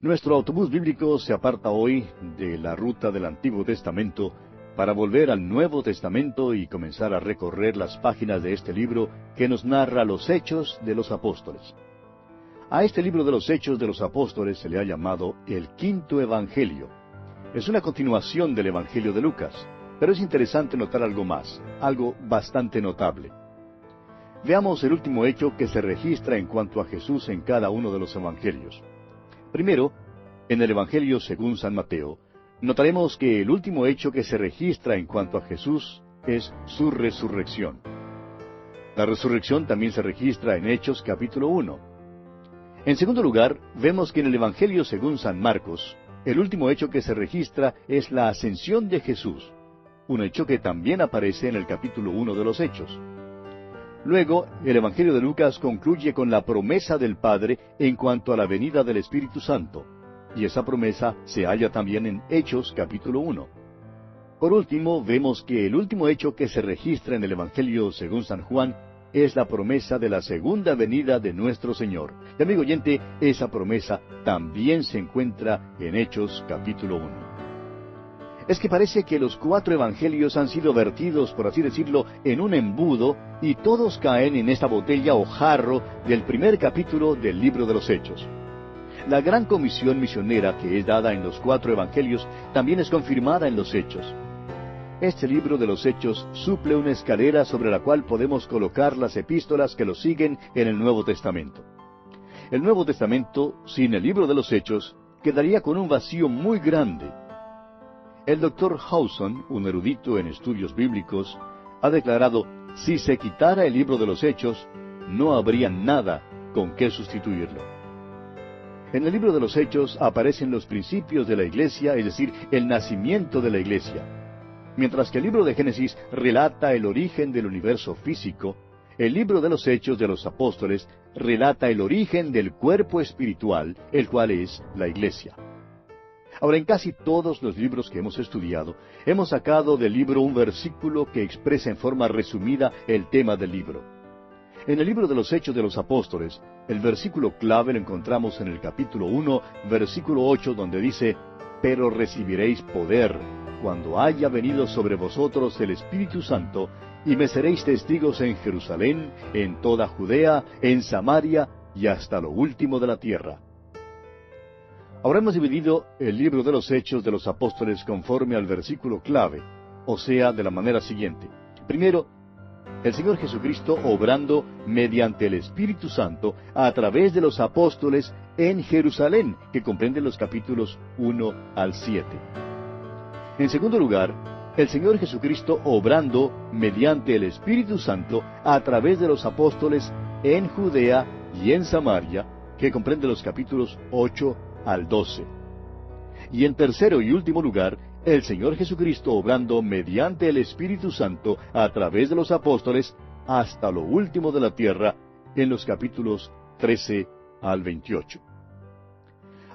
Nuestro autobús bíblico se aparta hoy de la ruta del Antiguo Testamento para volver al Nuevo Testamento y comenzar a recorrer las páginas de este libro que nos narra los hechos de los apóstoles. A este libro de los hechos de los apóstoles se le ha llamado el Quinto Evangelio. Es una continuación del Evangelio de Lucas, pero es interesante notar algo más, algo bastante notable. Veamos el último hecho que se registra en cuanto a Jesús en cada uno de los evangelios. Primero, en el Evangelio según San Mateo, notaremos que el último hecho que se registra en cuanto a Jesús es su resurrección. La resurrección también se registra en Hechos capítulo 1. En segundo lugar, vemos que en el Evangelio según San Marcos, el último hecho que se registra es la ascensión de Jesús, un hecho que también aparece en el capítulo 1 de los Hechos. Luego, el Evangelio de Lucas concluye con la promesa del Padre en cuanto a la venida del Espíritu Santo, y esa promesa se halla también en Hechos capítulo 1. Por último, vemos que el último hecho que se registra en el Evangelio según San Juan es la promesa de la segunda venida de nuestro Señor. Y amigo oyente, esa promesa también se encuentra en Hechos capítulo 1. Es que parece que los 4 evangelios han sido vertidos, por así decirlo, en un embudo, y todos caen en esta botella o jarro del primer capítulo del libro de los Hechos. La gran comisión misionera que es dada en los 4 evangelios también es confirmada en los Hechos. Este libro de los Hechos suple una escalera sobre la cual podemos colocar las epístolas que lo siguen en el Nuevo Testamento. El Nuevo Testamento, sin el libro de los Hechos, quedaría con un vacío muy grande. El Dr. Howson, un erudito en estudios bíblicos, ha declarado, si se quitara el libro de los Hechos, no habría nada con qué sustituirlo. En el libro de los Hechos aparecen los principios de la Iglesia, es decir, el nacimiento de la Iglesia. Mientras que el libro de Génesis relata el origen del universo físico, el libro de los Hechos de los Apóstoles relata el origen del cuerpo espiritual, el cual es la Iglesia. Ahora, en casi todos los libros que hemos estudiado, hemos sacado del libro un versículo que expresa en forma resumida el tema del libro. En el libro de los Hechos de los Apóstoles, el versículo clave lo encontramos en el capítulo 1, versículo 8, donde dice, «Pero recibiréis poder, cuando haya venido sobre vosotros el Espíritu Santo, y me seréis testigos en Jerusalén, en toda Judea, en Samaria, y hasta lo último de la tierra». Ahora hemos dividido el libro de los Hechos de los Apóstoles conforme al versículo clave, o sea, de la manera siguiente. Primero, el Señor Jesucristo obrando mediante el Espíritu Santo a través de los apóstoles en Jerusalén, que comprende los capítulos 1 al 7. En segundo lugar, el Señor Jesucristo obrando mediante el Espíritu Santo a través de los apóstoles en Judea y en Samaria, que comprende los capítulos 8 al 12. Y en tercero y último lugar, el Señor Jesucristo obrando mediante el Espíritu Santo a través de los apóstoles hasta lo último de la tierra, en los capítulos 13 al 28.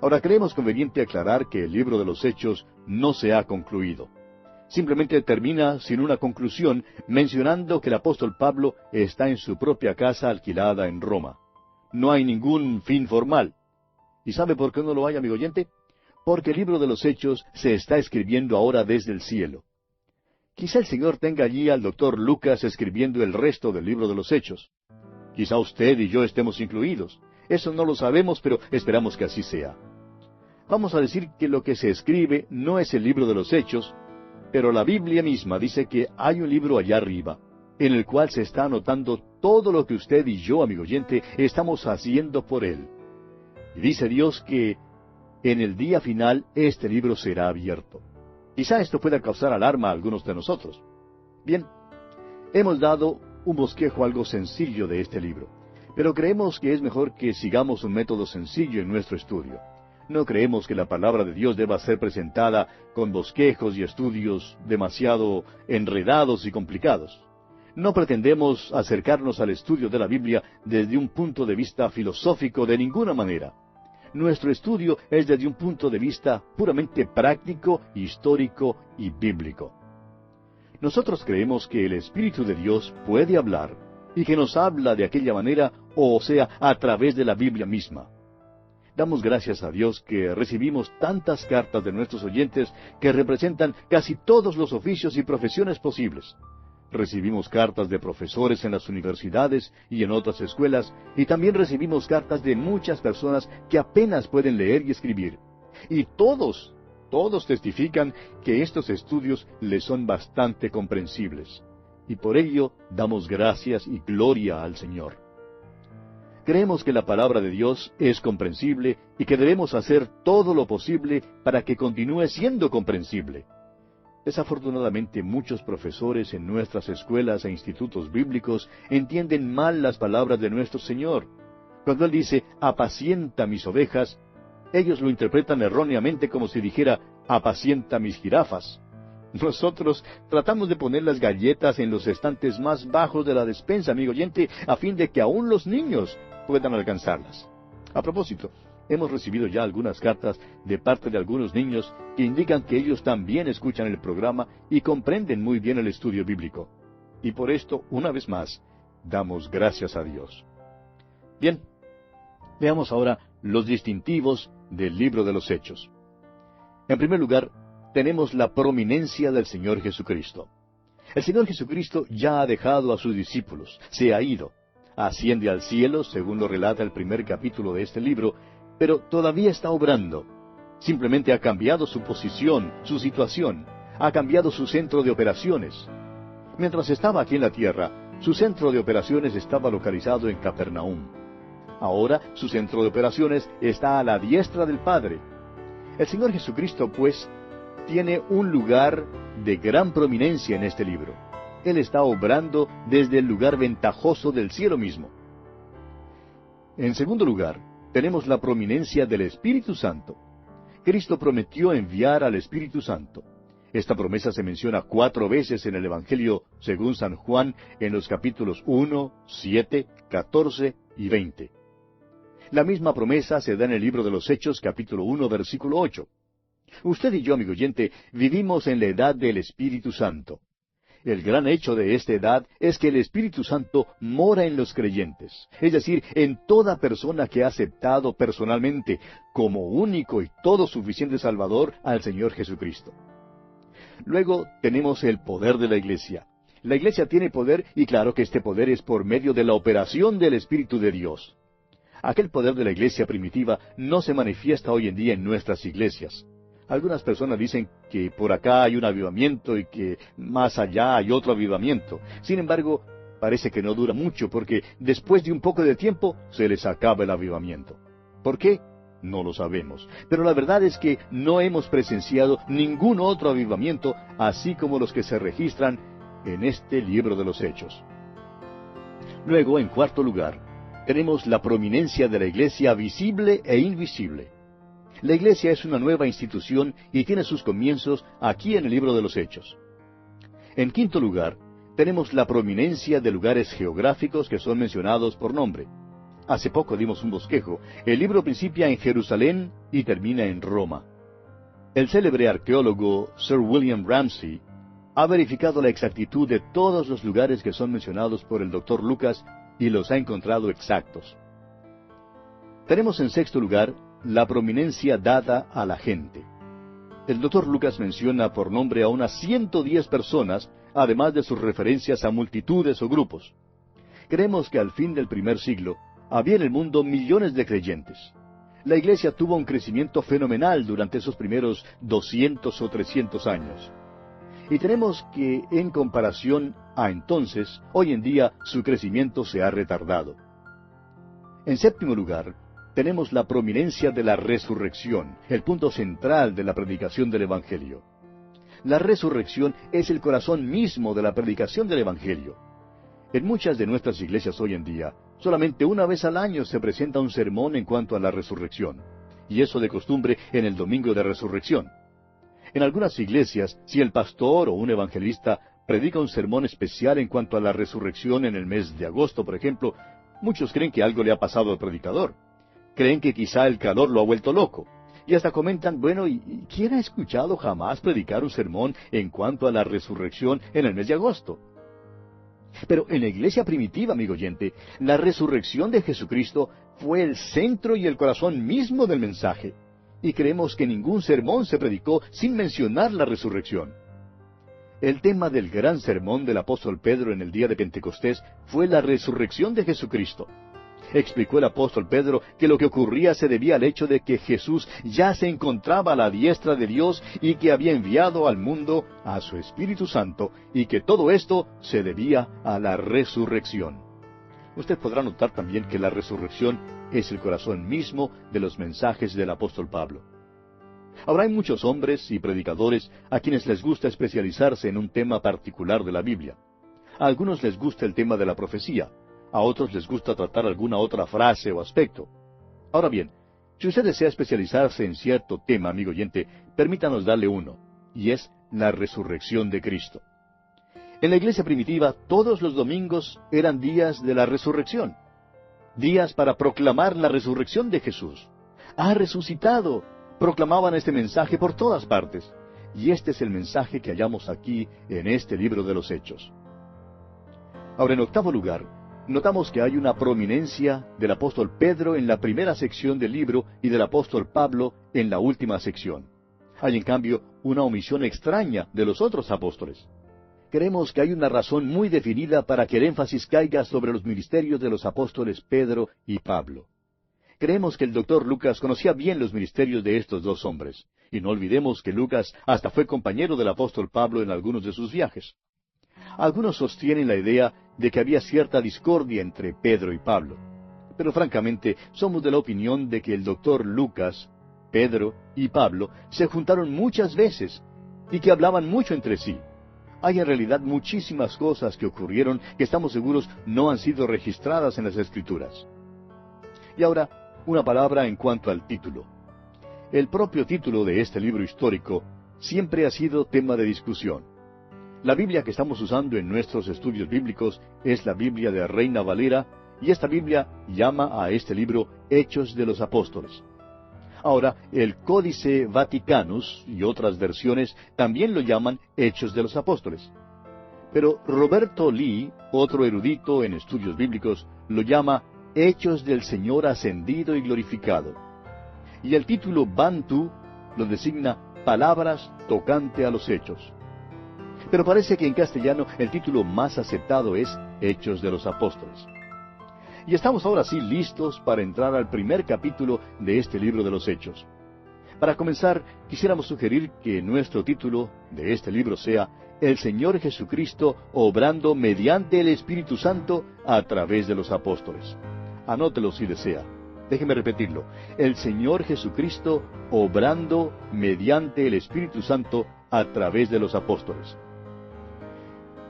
Ahora creemos conveniente aclarar que el libro de los Hechos no se ha concluido. Simplemente termina sin una conclusión, mencionando que el apóstol Pablo está en su propia casa alquilada en Roma. No hay ningún fin formal. ¿Y sabe por qué no lo hay, amigo oyente? Porque el libro de los Hechos se está escribiendo ahora desde el cielo. Quizá el Señor tenga allí al doctor Lucas escribiendo el resto del libro de los Hechos. Quizá usted y yo estemos incluidos. Eso no lo sabemos, pero esperamos que así sea. Vamos a decir que lo que se escribe no es el libro de los Hechos, pero la Biblia misma dice que hay un libro allá arriba, en el cual se está anotando todo lo que usted y yo, amigo oyente, estamos haciendo por él. Y dice Dios que en el día final este libro será abierto. Quizá esto pueda causar alarma a algunos de nosotros. Bien, hemos dado un bosquejo algo sencillo de este libro, pero creemos que es mejor que sigamos un método sencillo en nuestro estudio. No creemos que la palabra de Dios deba ser presentada con bosquejos y estudios demasiado enredados y complicados. No pretendemos acercarnos al estudio de la Biblia desde un punto de vista filosófico de ninguna manera. Nuestro estudio es desde un punto de vista puramente práctico, histórico y bíblico. Nosotros creemos que el Espíritu de Dios puede hablar y que nos habla de aquella manera, o sea, a través de la Biblia misma. Damos gracias a Dios que recibimos tantas cartas de nuestros oyentes que representan casi todos los oficios y profesiones posibles. Recibimos cartas de profesores en las universidades y en otras escuelas, y también recibimos cartas de muchas personas que apenas pueden leer y escribir. Y todos testifican que estos estudios les son bastante comprensibles. Y por ello damos gracias y gloria al Señor. Creemos que la palabra de Dios es comprensible y que debemos hacer todo lo posible para que continúe siendo comprensible. Desafortunadamente, muchos profesores en nuestras escuelas e institutos bíblicos entienden mal las palabras de nuestro Señor. Cuando Él dice, apacienta mis ovejas, ellos lo interpretan erróneamente como si dijera, apacienta mis jirafas. Nosotros tratamos de poner las galletas en los estantes más bajos de la despensa, amigo oyente, a fin de que aún los niños puedan alcanzarlas. A propósito, hemos recibido ya algunas cartas de parte de algunos niños que indican que ellos también escuchan el programa y comprenden muy bien el estudio bíblico. Y por esto, una vez más, damos gracias a Dios. Bien, veamos ahora los distintivos del libro de los Hechos. En primer lugar, tenemos la prominencia del Señor Jesucristo. El Señor Jesucristo ya ha dejado a sus discípulos, se ha ido. Asciende al cielo, según lo relata el primer capítulo de este libro, pero todavía está obrando. Simplemente ha cambiado su posición, su situación, ha cambiado su centro de operaciones. Mientras estaba aquí en la tierra, su centro de operaciones estaba localizado en Capernaum. Ahora su centro de operaciones está a la diestra del Padre. El Señor Jesucristo, pues, tiene un lugar de gran prominencia en este libro. Él está obrando desde el lugar ventajoso del cielo mismo. En segundo lugar, tenemos la prominencia del Espíritu Santo. Cristo prometió enviar al Espíritu Santo. Esta promesa se menciona 4 veces en el Evangelio según San Juan en los capítulos 1, 7, 14 y 20. La misma promesa se da en el libro de los Hechos, capítulo 1, versículo 8. Usted y yo, amigo oyente, vivimos en la edad del Espíritu Santo. El gran hecho de esta edad es que el Espíritu Santo mora en los creyentes, es decir, en toda persona que ha aceptado personalmente como único y todo suficiente Salvador al Señor Jesucristo. Luego tenemos el poder de la Iglesia. La Iglesia tiene poder y claro que este poder es por medio de la operación del Espíritu de Dios. Aquel poder de la Iglesia primitiva no se manifiesta hoy en día en nuestras iglesias. Algunas personas dicen que por acá hay un avivamiento y que más allá hay otro avivamiento. Sin embargo, parece que no dura mucho porque después de un poco de tiempo se les acaba el avivamiento. ¿Por qué? No lo sabemos. Pero la verdad es que no hemos presenciado ningún otro avivamiento así como los que se registran en este libro de los Hechos. Luego, en cuarto lugar, tenemos la prominencia de la Iglesia visible e invisible. La Iglesia es una nueva institución y tiene sus comienzos aquí en el libro de los Hechos. En quinto lugar, tenemos la prominencia de lugares geográficos que son mencionados por nombre. Hace poco dimos un bosquejo. El libro principia en Jerusalén y termina en Roma. El célebre arqueólogo Sir William Ramsay ha verificado la exactitud de todos los lugares que son mencionados por el Dr. Lucas y los ha encontrado exactos. Tenemos en sexto lugar la prominencia dada a la gente. El Dr. Lucas menciona por nombre a unas 110 personas, además de sus referencias a multitudes o grupos. Creemos que al fin del primer siglo había en el mundo millones de creyentes. La Iglesia tuvo un crecimiento fenomenal durante esos primeros 200 o 300 años. Y tenemos que, en comparación a entonces, hoy en día su crecimiento se ha retardado. En séptimo lugar, tenemos la prominencia de la resurrección, el punto central de la predicación del Evangelio. La resurrección es el corazón mismo de la predicación del Evangelio. En muchas de nuestras iglesias hoy en día, solamente una vez al año se presenta un sermón en cuanto a la resurrección, y eso de costumbre en el domingo de resurrección. En algunas iglesias, si el pastor o un evangelista predica un sermón especial en cuanto a la resurrección en el mes de agosto, por ejemplo, muchos creen que algo le ha pasado al predicador. Creen que quizá el calor lo ha vuelto loco. Y hasta comentan, bueno, ¿y quién ha escuchado jamás predicar un sermón en cuanto a la resurrección en el mes de agosto? Pero en la iglesia primitiva, amigo oyente, la resurrección de Jesucristo fue el centro y el corazón mismo del mensaje. Y creemos que ningún sermón se predicó sin mencionar la resurrección. El tema del gran sermón del apóstol Pedro en el día de Pentecostés fue la resurrección de Jesucristo. Explicó el apóstol Pedro que lo que ocurría se debía al hecho de que Jesús ya se encontraba a la diestra de Dios y que había enviado al mundo a su Espíritu Santo, y que todo esto se debía a la resurrección. Usted podrá notar también que la resurrección es el corazón mismo de los mensajes del apóstol Pablo. Ahora hay muchos hombres y predicadores a quienes les gusta especializarse en un tema particular de la Biblia. A algunos les gusta el tema de la profecía, a otros les gusta tratar alguna otra frase o aspecto. Ahora bien, si usted desea especializarse en cierto tema, amigo oyente, permítanos darle uno, y es la resurrección de Cristo. En la iglesia primitiva, todos los domingos eran días de la resurrección, días para proclamar la resurrección de Jesús. ¡Ha resucitado! Proclamaban este mensaje por todas partes, y este es el mensaje que hallamos aquí en este libro de los Hechos. Ahora, en octavo lugar, notamos que hay una prominencia del apóstol Pedro en la primera sección del libro y del apóstol Pablo en la última sección. Hay, en cambio, una omisión extraña de los otros apóstoles. Creemos que hay una razón muy definida para que el énfasis caiga sobre los ministerios de los apóstoles Pedro y Pablo. Creemos que el doctor Lucas conocía bien los ministerios de estos dos hombres, y no olvidemos que Lucas hasta fue compañero del apóstol Pablo en algunos de sus viajes. Algunos sostienen la idea de que había cierta discordia entre Pedro y Pablo, pero francamente somos de la opinión de que el doctor Lucas, Pedro y Pablo se juntaron muchas veces y que hablaban mucho entre sí. Hay en realidad muchísimas cosas que ocurrieron que estamos seguros no han sido registradas en las Escrituras. Y ahora, una palabra en cuanto al título. El propio título de este libro histórico siempre ha sido tema de discusión. La Biblia que estamos usando en nuestros estudios bíblicos es la Biblia de Reina Valera, y esta Biblia llama a este libro Hechos de los Apóstoles. Ahora, el Códice Vaticanus y otras versiones también lo llaman Hechos de los Apóstoles. Pero Roberto Lee, otro erudito en estudios bíblicos, lo llama Hechos del Señor Ascendido y Glorificado. Y el título Bantu lo designa Palabras tocante a los Hechos. Pero parece que en castellano el título más aceptado es Hechos de los Apóstoles. Y estamos ahora sí listos para entrar al primer capítulo de este libro de los Hechos. Para comenzar, quisiéramos sugerir que nuestro título de este libro sea El Señor Jesucristo obrando mediante el Espíritu Santo a través de los apóstoles. Anótelo si desea. Déjeme repetirlo. El Señor Jesucristo obrando mediante el Espíritu Santo a través de los apóstoles.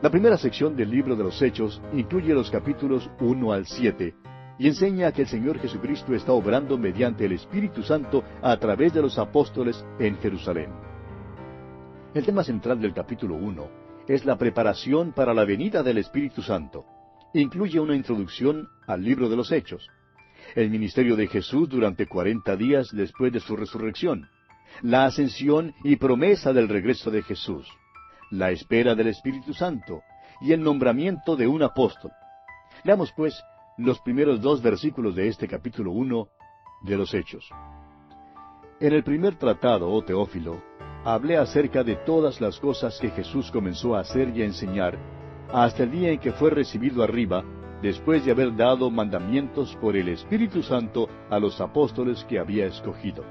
La primera sección del libro de los Hechos incluye los capítulos 1 al 7 y enseña que el Señor Jesucristo está obrando mediante el Espíritu Santo a través de los apóstoles en Jerusalén. El tema central del capítulo 1 es la preparación para la venida del Espíritu Santo. Incluye una introducción al libro de los Hechos, el ministerio de Jesús durante 40 días después de su resurrección, la ascensión y promesa del regreso de Jesús, la espera del Espíritu Santo y el nombramiento de un apóstol. Leamos pues los primeros 2 versículos de este capítulo 1 de los Hechos. En el primer tratado, oh Teófilo, hablé acerca de todas las cosas que Jesús comenzó a hacer y a enseñar, hasta el día en que fue recibido arriba, después de haber dado mandamientos por el Espíritu Santo a los apóstoles que había escogido.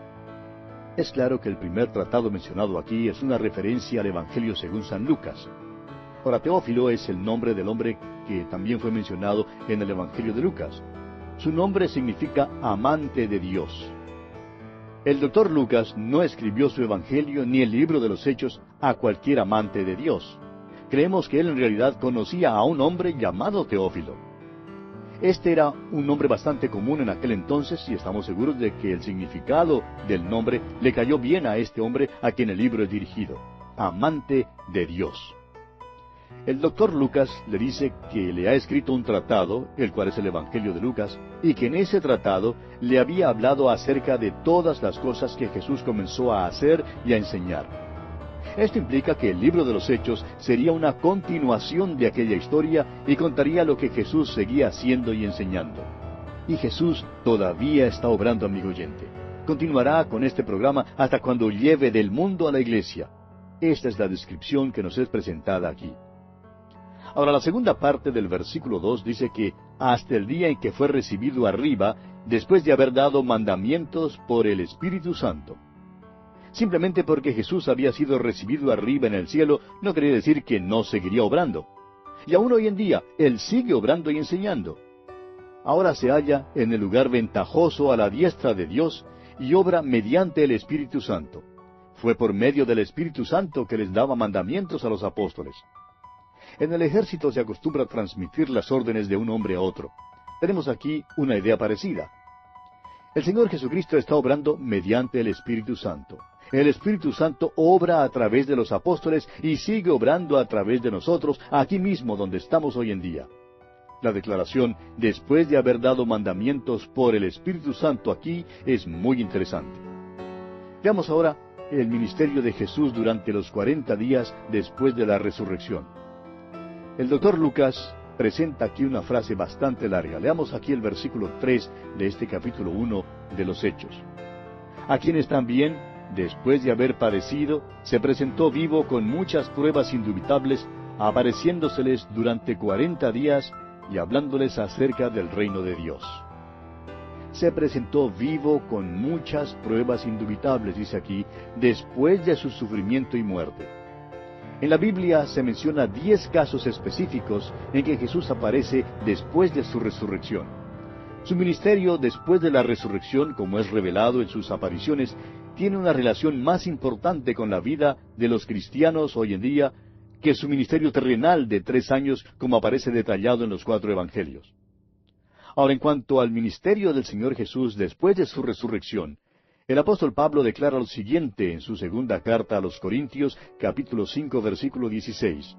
Es claro que el primer tratado mencionado aquí es una referencia al Evangelio según San Lucas. Ahora, Teófilo es el nombre del hombre que también fue mencionado en el Evangelio de Lucas. Su nombre significa amante de Dios. El doctor Lucas no escribió su Evangelio ni el libro de los Hechos a cualquier amante de Dios. Creemos que él en realidad conocía a un hombre llamado Teófilo. Este era un nombre bastante común en aquel entonces y estamos seguros de que el significado del nombre le cayó bien a este hombre a quien el libro es dirigido, amante de Dios. El doctor Lucas le dice que le ha escrito un tratado, el cual es el Evangelio de Lucas, y que en ese tratado le había hablado acerca de todas las cosas que Jesús comenzó a hacer y a enseñar. Esto implica que el libro de los Hechos sería una continuación de aquella historia y contaría lo que Jesús seguía haciendo y enseñando. Y Jesús todavía está obrando, amigo oyente. Continuará con este programa hasta cuando lleve del mundo a la iglesia. Esta es la descripción que nos es presentada aquí. Ahora, la segunda parte del versículo 2 dice que hasta el día en que fue recibido arriba, después de haber dado mandamientos por el Espíritu Santo. Simplemente porque Jesús había sido recibido arriba en el cielo, no quería decir que no seguiría obrando. Y aún hoy en día, Él sigue obrando y enseñando. Ahora se halla en el lugar ventajoso a la diestra de Dios y obra mediante el Espíritu Santo. Fue por medio del Espíritu Santo que les daba mandamientos a los apóstoles. En el ejército se acostumbra a transmitir las órdenes de un hombre a otro. Tenemos aquí una idea parecida. El Señor Jesucristo está obrando mediante el Espíritu Santo. El Espíritu Santo obra a través de los apóstoles y sigue obrando a través de nosotros, aquí mismo donde estamos hoy en día. La declaración, después de haber dado mandamientos por el Espíritu Santo aquí, es muy interesante. Veamos ahora el ministerio de Jesús durante los 40 días después de la resurrección. El doctor Lucas presenta aquí una frase bastante larga. Leamos aquí el versículo 3 de este capítulo 1 de los Hechos. A quienes también, después de haber padecido, se presentó vivo con muchas pruebas indubitables, apareciéndoseles durante 40 días y hablándoles acerca del reino de Dios. Se presentó vivo con muchas pruebas indubitables, dice aquí, después de su sufrimiento y muerte. En la Biblia se menciona 10 casos específicos en que Jesús aparece después de su resurrección. Su ministerio después de la resurrección, como es revelado en sus apariciones, tiene una relación más importante con la vida de los cristianos hoy en día que su ministerio terrenal de 3 años, como aparece detallado en los 4 evangelios. Ahora, en cuanto al ministerio del Señor Jesús después de su resurrección, el apóstol Pablo declara lo siguiente en su segunda carta a los Corintios, capítulo 5, versículo 16.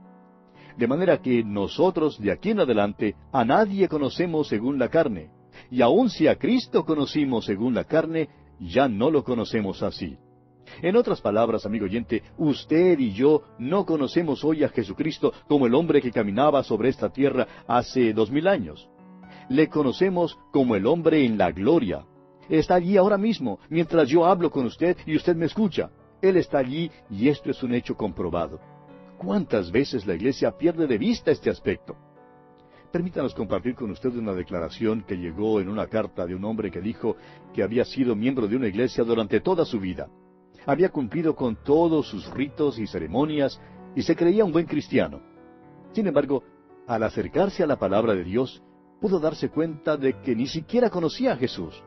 De manera que nosotros de aquí en adelante a nadie conocemos según la carne, y aun si a Cristo conocimos según la carne, ya no lo conocemos así. En otras palabras, amigo oyente, usted y yo no conocemos hoy a Jesucristo como el hombre que caminaba sobre esta tierra hace 2000 años. Le conocemos como el hombre en la gloria. Está allí ahora mismo, mientras yo hablo con usted y usted me escucha. Él está allí y esto es un hecho comprobado. ¿Cuántas veces la iglesia pierde de vista este aspecto? Permítanos compartir con usted una declaración que llegó en una carta de un hombre que dijo que había sido miembro de una iglesia durante toda su vida. Había cumplido con todos sus ritos y ceremonias y se creía un buen cristiano. Sin embargo, al acercarse a la palabra de Dios, pudo darse cuenta de que ni siquiera conocía a Jesús.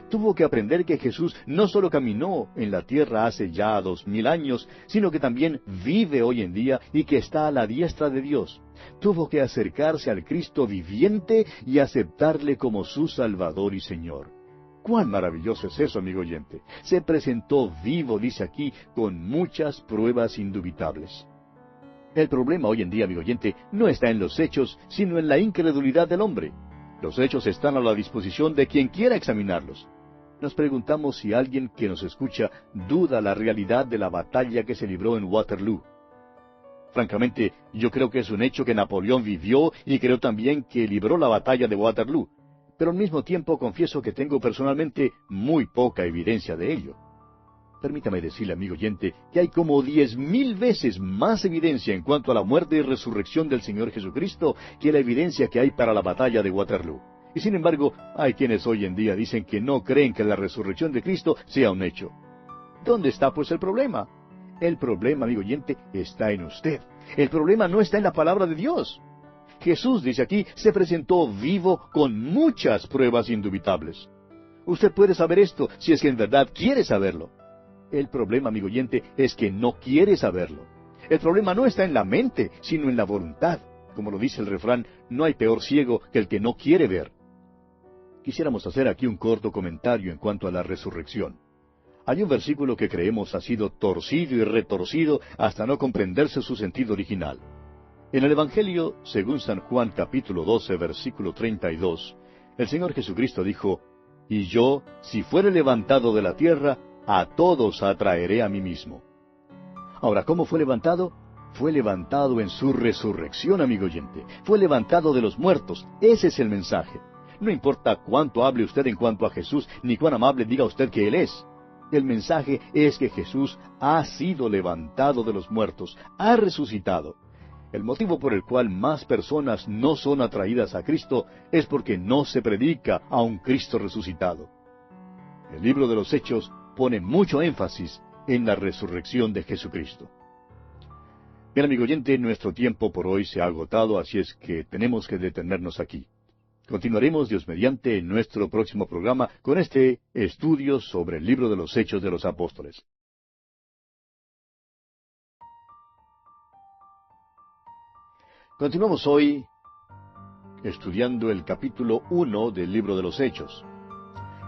Tuvo que aprender que Jesús no solo caminó en la tierra hace ya 2000 años, sino que también vive hoy en día y que está a la diestra de Dios. Tuvo que acercarse al Cristo viviente y aceptarle como su Salvador y Señor. ¡Cuán maravilloso es eso, amigo oyente! Se presentó vivo, dice aquí, con muchas pruebas indubitables. El problema hoy en día, amigo oyente, no está en los hechos, sino en la incredulidad del hombre. Los hechos están a la disposición de quien quiera examinarlos. Nos preguntamos si alguien que nos escucha duda la realidad de la batalla que se libró en Waterloo. Francamente, yo creo que es un hecho que Napoleón vivió y creo también que libró la batalla de Waterloo. Pero al mismo tiempo confieso que tengo personalmente muy poca evidencia de ello. Permítame decirle, amigo oyente, que hay como 10,000 veces más evidencia en cuanto a la muerte y resurrección del Señor Jesucristo que la evidencia que hay para la batalla de Waterloo. Y sin embargo, hay quienes hoy en día dicen que no creen que la resurrección de Cristo sea un hecho. ¿Dónde está pues el problema? El problema, amigo oyente, está en usted. El problema no está en la palabra de Dios. Jesús, dice aquí, se presentó vivo con muchas pruebas indubitables. Usted puede saber esto si es que en verdad quiere saberlo. El problema, amigo oyente, es que no quiere saberlo. El problema no está en la mente, sino en la voluntad. Como lo dice el refrán, no hay peor ciego que el que no quiere ver. Quisiéramos hacer aquí un corto comentario en cuanto a la resurrección. Hay un versículo que creemos ha sido torcido y retorcido hasta no comprenderse su sentido original. En el Evangelio, según San Juan capítulo 12, versículo 32, el Señor Jesucristo dijo, «Y yo, si fuere levantado de la tierra, a todos atraeré a mí mismo». Ahora, ¿cómo fue levantado? Fue levantado en su resurrección, amigo oyente. Fue levantado de los muertos. Ese es el mensaje. No importa cuánto hable usted en cuanto a Jesús, ni cuán amable diga usted que Él es. El mensaje es que Jesús ha sido levantado de los muertos, ha resucitado. El motivo por el cual más personas no son atraídas a Cristo es porque no se predica a un Cristo resucitado. El libro de los Hechos pone mucho énfasis en la resurrección de Jesucristo. Bien, amigo oyente, nuestro tiempo por hoy se ha agotado, así es que tenemos que detenernos aquí. Continuaremos, Dios mediante, en nuestro próximo programa con este estudio sobre el libro de los Hechos de los Apóstoles. Continuamos hoy estudiando el capítulo 1 del libro de los Hechos.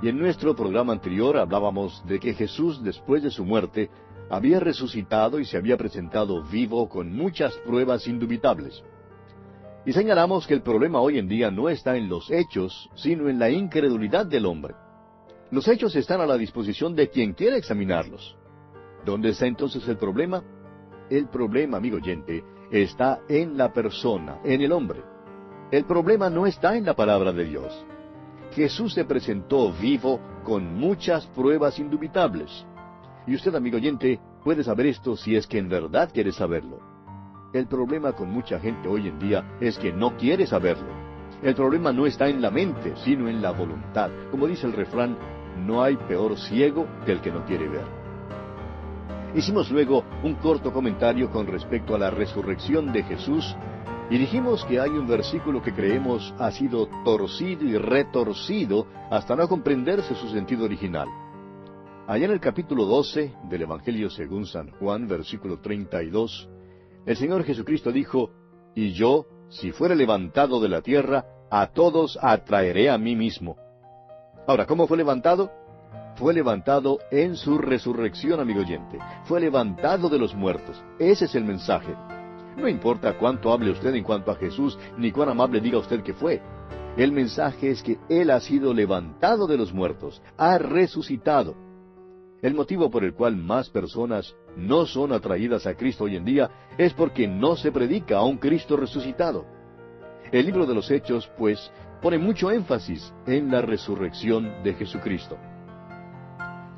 Y en nuestro programa anterior hablábamos de que Jesús, después de su muerte, había resucitado y se había presentado vivo con muchas pruebas indubitables. Y señalamos que el problema hoy en día no está en los hechos, sino en la incredulidad del hombre. Los hechos están a la disposición de quien quiera examinarlos. ¿Dónde está entonces el problema? El problema, amigo oyente, está en la persona, en el hombre. El problema no está en la palabra de Dios. Jesús se presentó vivo con muchas pruebas indubitables. Y usted, amigo oyente, puede saber esto si es que en verdad quiere saberlo. El problema con mucha gente hoy en día es que no quiere saberlo. El problema no está en la mente, sino en la voluntad. Como dice el refrán, no hay peor ciego que el que no quiere ver. Hicimos luego un corto comentario con respecto a la resurrección de Jesús y dijimos que hay un versículo que creemos ha sido torcido y retorcido hasta no comprenderse su sentido original. Allá en el capítulo 12 del Evangelio según San Juan, versículo 32, el Señor Jesucristo dijo, «Y yo, si fuere levantado de la tierra, a todos atraeré a mí mismo». Ahora, ¿cómo fue levantado? Fue levantado en su resurrección, amigo oyente. Fue levantado de los muertos. Ese es el mensaje. No importa cuánto hable usted en cuanto a Jesús, ni cuán amable diga usted que fue. El mensaje es que Él ha sido levantado de los muertos, ha resucitado. El motivo por el cual más personas no son atraídas a Cristo hoy en día es porque no se predica a un Cristo resucitado. El libro de los Hechos, pues, pone mucho énfasis en la resurrección de Jesucristo.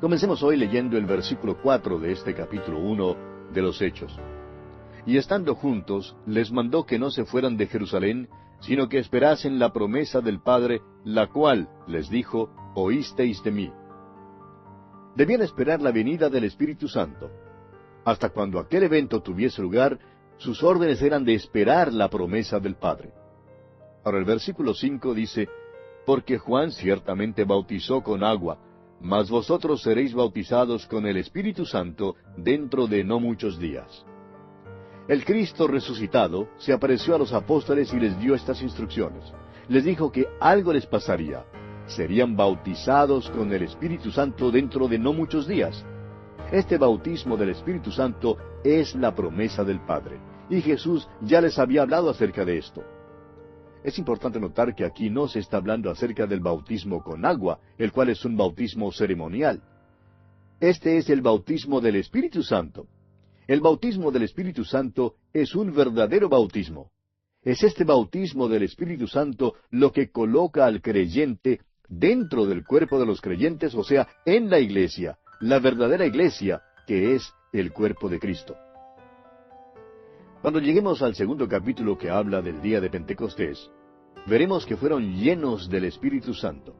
Comencemos hoy leyendo el versículo 4 de este capítulo 1 de los Hechos. Y estando juntos, les mandó que no se fueran de Jerusalén, sino que esperasen la promesa del Padre, la cual, les dijo, oísteis de mí. Debían esperar la venida del Espíritu Santo. Hasta cuando aquel evento tuviese lugar, sus órdenes eran de esperar la promesa del Padre. Ahora el versículo 5 dice, porque Juan ciertamente bautizó con agua, mas vosotros seréis bautizados con el Espíritu Santo dentro de no muchos días. El Cristo resucitado se apareció a los apóstoles y les dio estas instrucciones. Les dijo que algo les pasaría. Serían bautizados con el Espíritu Santo dentro de no muchos días. Este bautismo del Espíritu Santo es la promesa del Padre, y Jesús ya les había hablado acerca de esto. Es importante notar que aquí no se está hablando acerca del bautismo con agua, el cual es un bautismo ceremonial. Este es el bautismo del Espíritu Santo. El bautismo del Espíritu Santo es un verdadero bautismo. Es este bautismo del Espíritu Santo lo que coloca al creyente dentro del cuerpo de los creyentes, o sea, en la iglesia, la verdadera iglesia, que es el cuerpo de Cristo. Cuando lleguemos al segundo capítulo que habla del día de Pentecostés, veremos que fueron llenos del Espíritu Santo.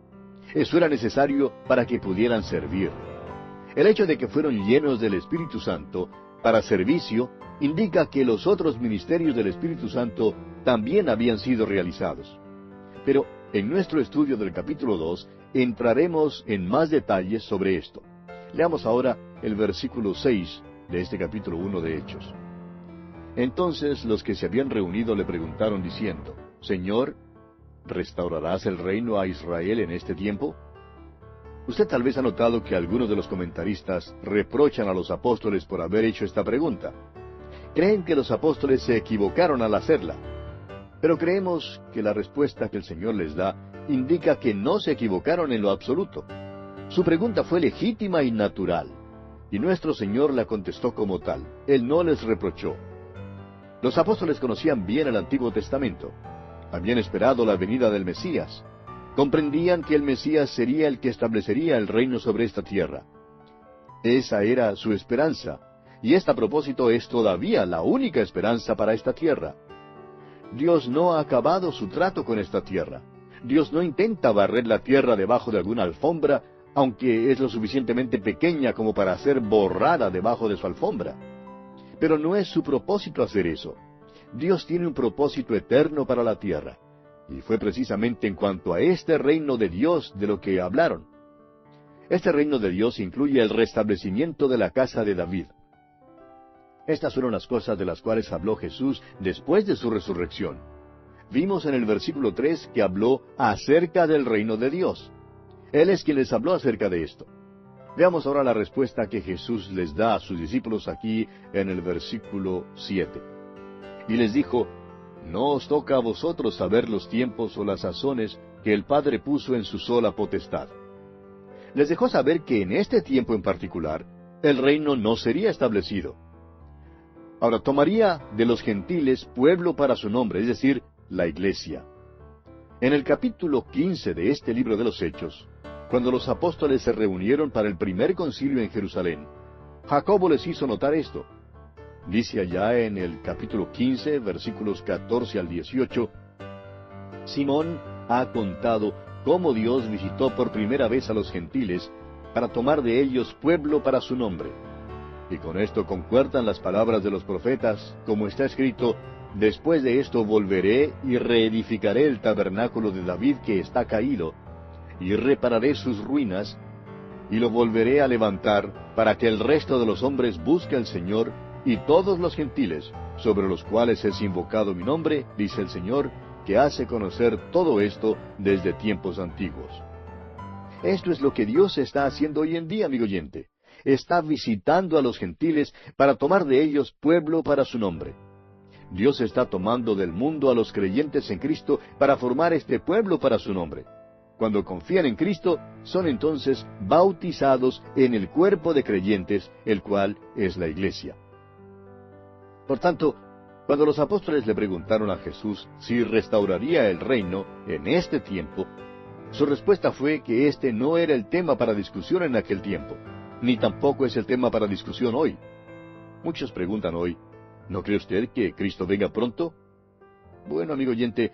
Eso era necesario para que pudieran servir. El hecho de que fueron llenos del Espíritu Santo para servicio indica que los otros ministerios del Espíritu Santo también habían sido realizados. Pero en nuestro estudio del capítulo 2 entraremos en más detalles sobre esto. Leamos ahora el versículo 6 de este capítulo 1 de Hechos. Entonces los que se habían reunido le preguntaron diciendo, Señor, ¿restaurarás el reino a Israel en este tiempo? Usted tal vez ha notado que algunos de los comentaristas reprochan a los apóstoles por haber hecho esta pregunta. Creen que los apóstoles se equivocaron al hacerla. Pero creemos que la respuesta que el Señor les da indica que no se equivocaron en lo absoluto. Su pregunta fue legítima y natural, y nuestro Señor la contestó como tal. Él no les reprochó. Los apóstoles conocían bien el Antiguo Testamento. Habían esperado la venida del Mesías. Comprendían que el Mesías sería el que establecería el reino sobre esta tierra. Esa era su esperanza, y esta a propósito es todavía la única esperanza para esta tierra. Dios no ha acabado su trato con esta tierra. Dios no intenta barrer la tierra debajo de alguna alfombra, aunque es lo suficientemente pequeña como para ser borrada debajo de su alfombra. Pero no es su propósito hacer eso. Dios tiene un propósito eterno para la tierra. Y fue precisamente en cuanto a este reino de Dios de lo que hablaron. Este reino de Dios incluye el restablecimiento de la casa de David. Estas fueron las cosas de las cuales habló Jesús después de su resurrección. Vimos en el versículo 3 que habló acerca del reino de Dios. Él es quien les habló acerca de esto. Veamos ahora la respuesta que Jesús les da a sus discípulos aquí en el versículo 7. Y les dijo, no os toca a vosotros saber los tiempos o las sazones que el Padre puso en su sola potestad. Les dejó saber que en este tiempo en particular, el reino no sería establecido. Ahora, tomaría de los gentiles pueblo para su nombre, es decir, la iglesia. En el capítulo 15 de este libro de los Hechos, cuando los apóstoles se reunieron para el primer concilio en Jerusalén, Jacobo les hizo notar esto. Dice allá en el capítulo 15, versículos 14 al 18, Simón ha contado cómo Dios visitó por primera vez a los gentiles para tomar de ellos pueblo para su nombre. Y con esto concuerdan las palabras de los profetas, como está escrito, después de esto volveré y reedificaré el tabernáculo de David que está caído, y repararé sus ruinas, y lo volveré a levantar, para que el resto de los hombres busque al Señor, y todos los gentiles, sobre los cuales es invocado mi nombre, dice el Señor, que hace conocer todo esto desde tiempos antiguos. Esto es lo que Dios está haciendo hoy en día, amigo oyente. Está visitando a los gentiles para tomar de ellos pueblo para su nombre. Dios está tomando del mundo a los creyentes en Cristo para formar este pueblo para su nombre. Cuando confían en Cristo, son entonces bautizados en el cuerpo de creyentes, el cual es la iglesia. Por tanto, cuando los apóstoles le preguntaron a Jesús si restauraría el reino en este tiempo, su respuesta fue que este no era el tema para discusión en aquel tiempo, ni tampoco es el tema para discusión hoy. Muchos preguntan hoy, ¿no cree usted que Cristo venga pronto? Bueno, amigo oyente,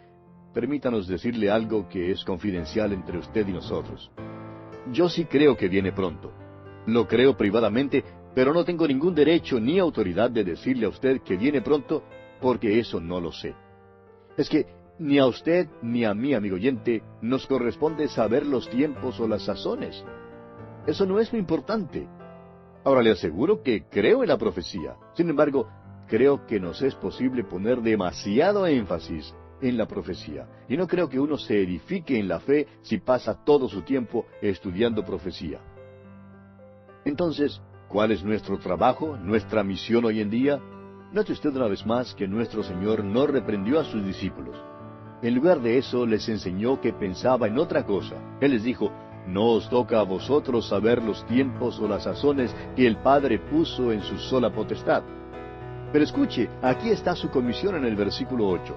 permítanos decirle algo que es confidencial entre usted y nosotros. Yo sí creo que viene pronto. Lo creo privadamente, pero no tengo ningún derecho ni autoridad de decirle a usted que viene pronto, porque eso no lo sé. Es que ni a usted ni a mí, amigo oyente, nos corresponde saber los tiempos o las sazones. Eso no es lo importante. Ahora le aseguro que creo en la profecía. Sin embargo, creo que nos es posible poner demasiado énfasis en la profecía. Y no creo que uno se edifique en la fe si pasa todo su tiempo estudiando profecía. Entonces, ¿cuál es nuestro trabajo, nuestra misión hoy en día? Note usted una vez más que nuestro Señor no reprendió a sus discípulos. En lugar de eso, les enseñó que pensaba en otra cosa. Él les dijo, no os toca a vosotros saber los tiempos o las sazones que el Padre puso en su sola potestad. Pero escuche, aquí está su comisión en el versículo 8.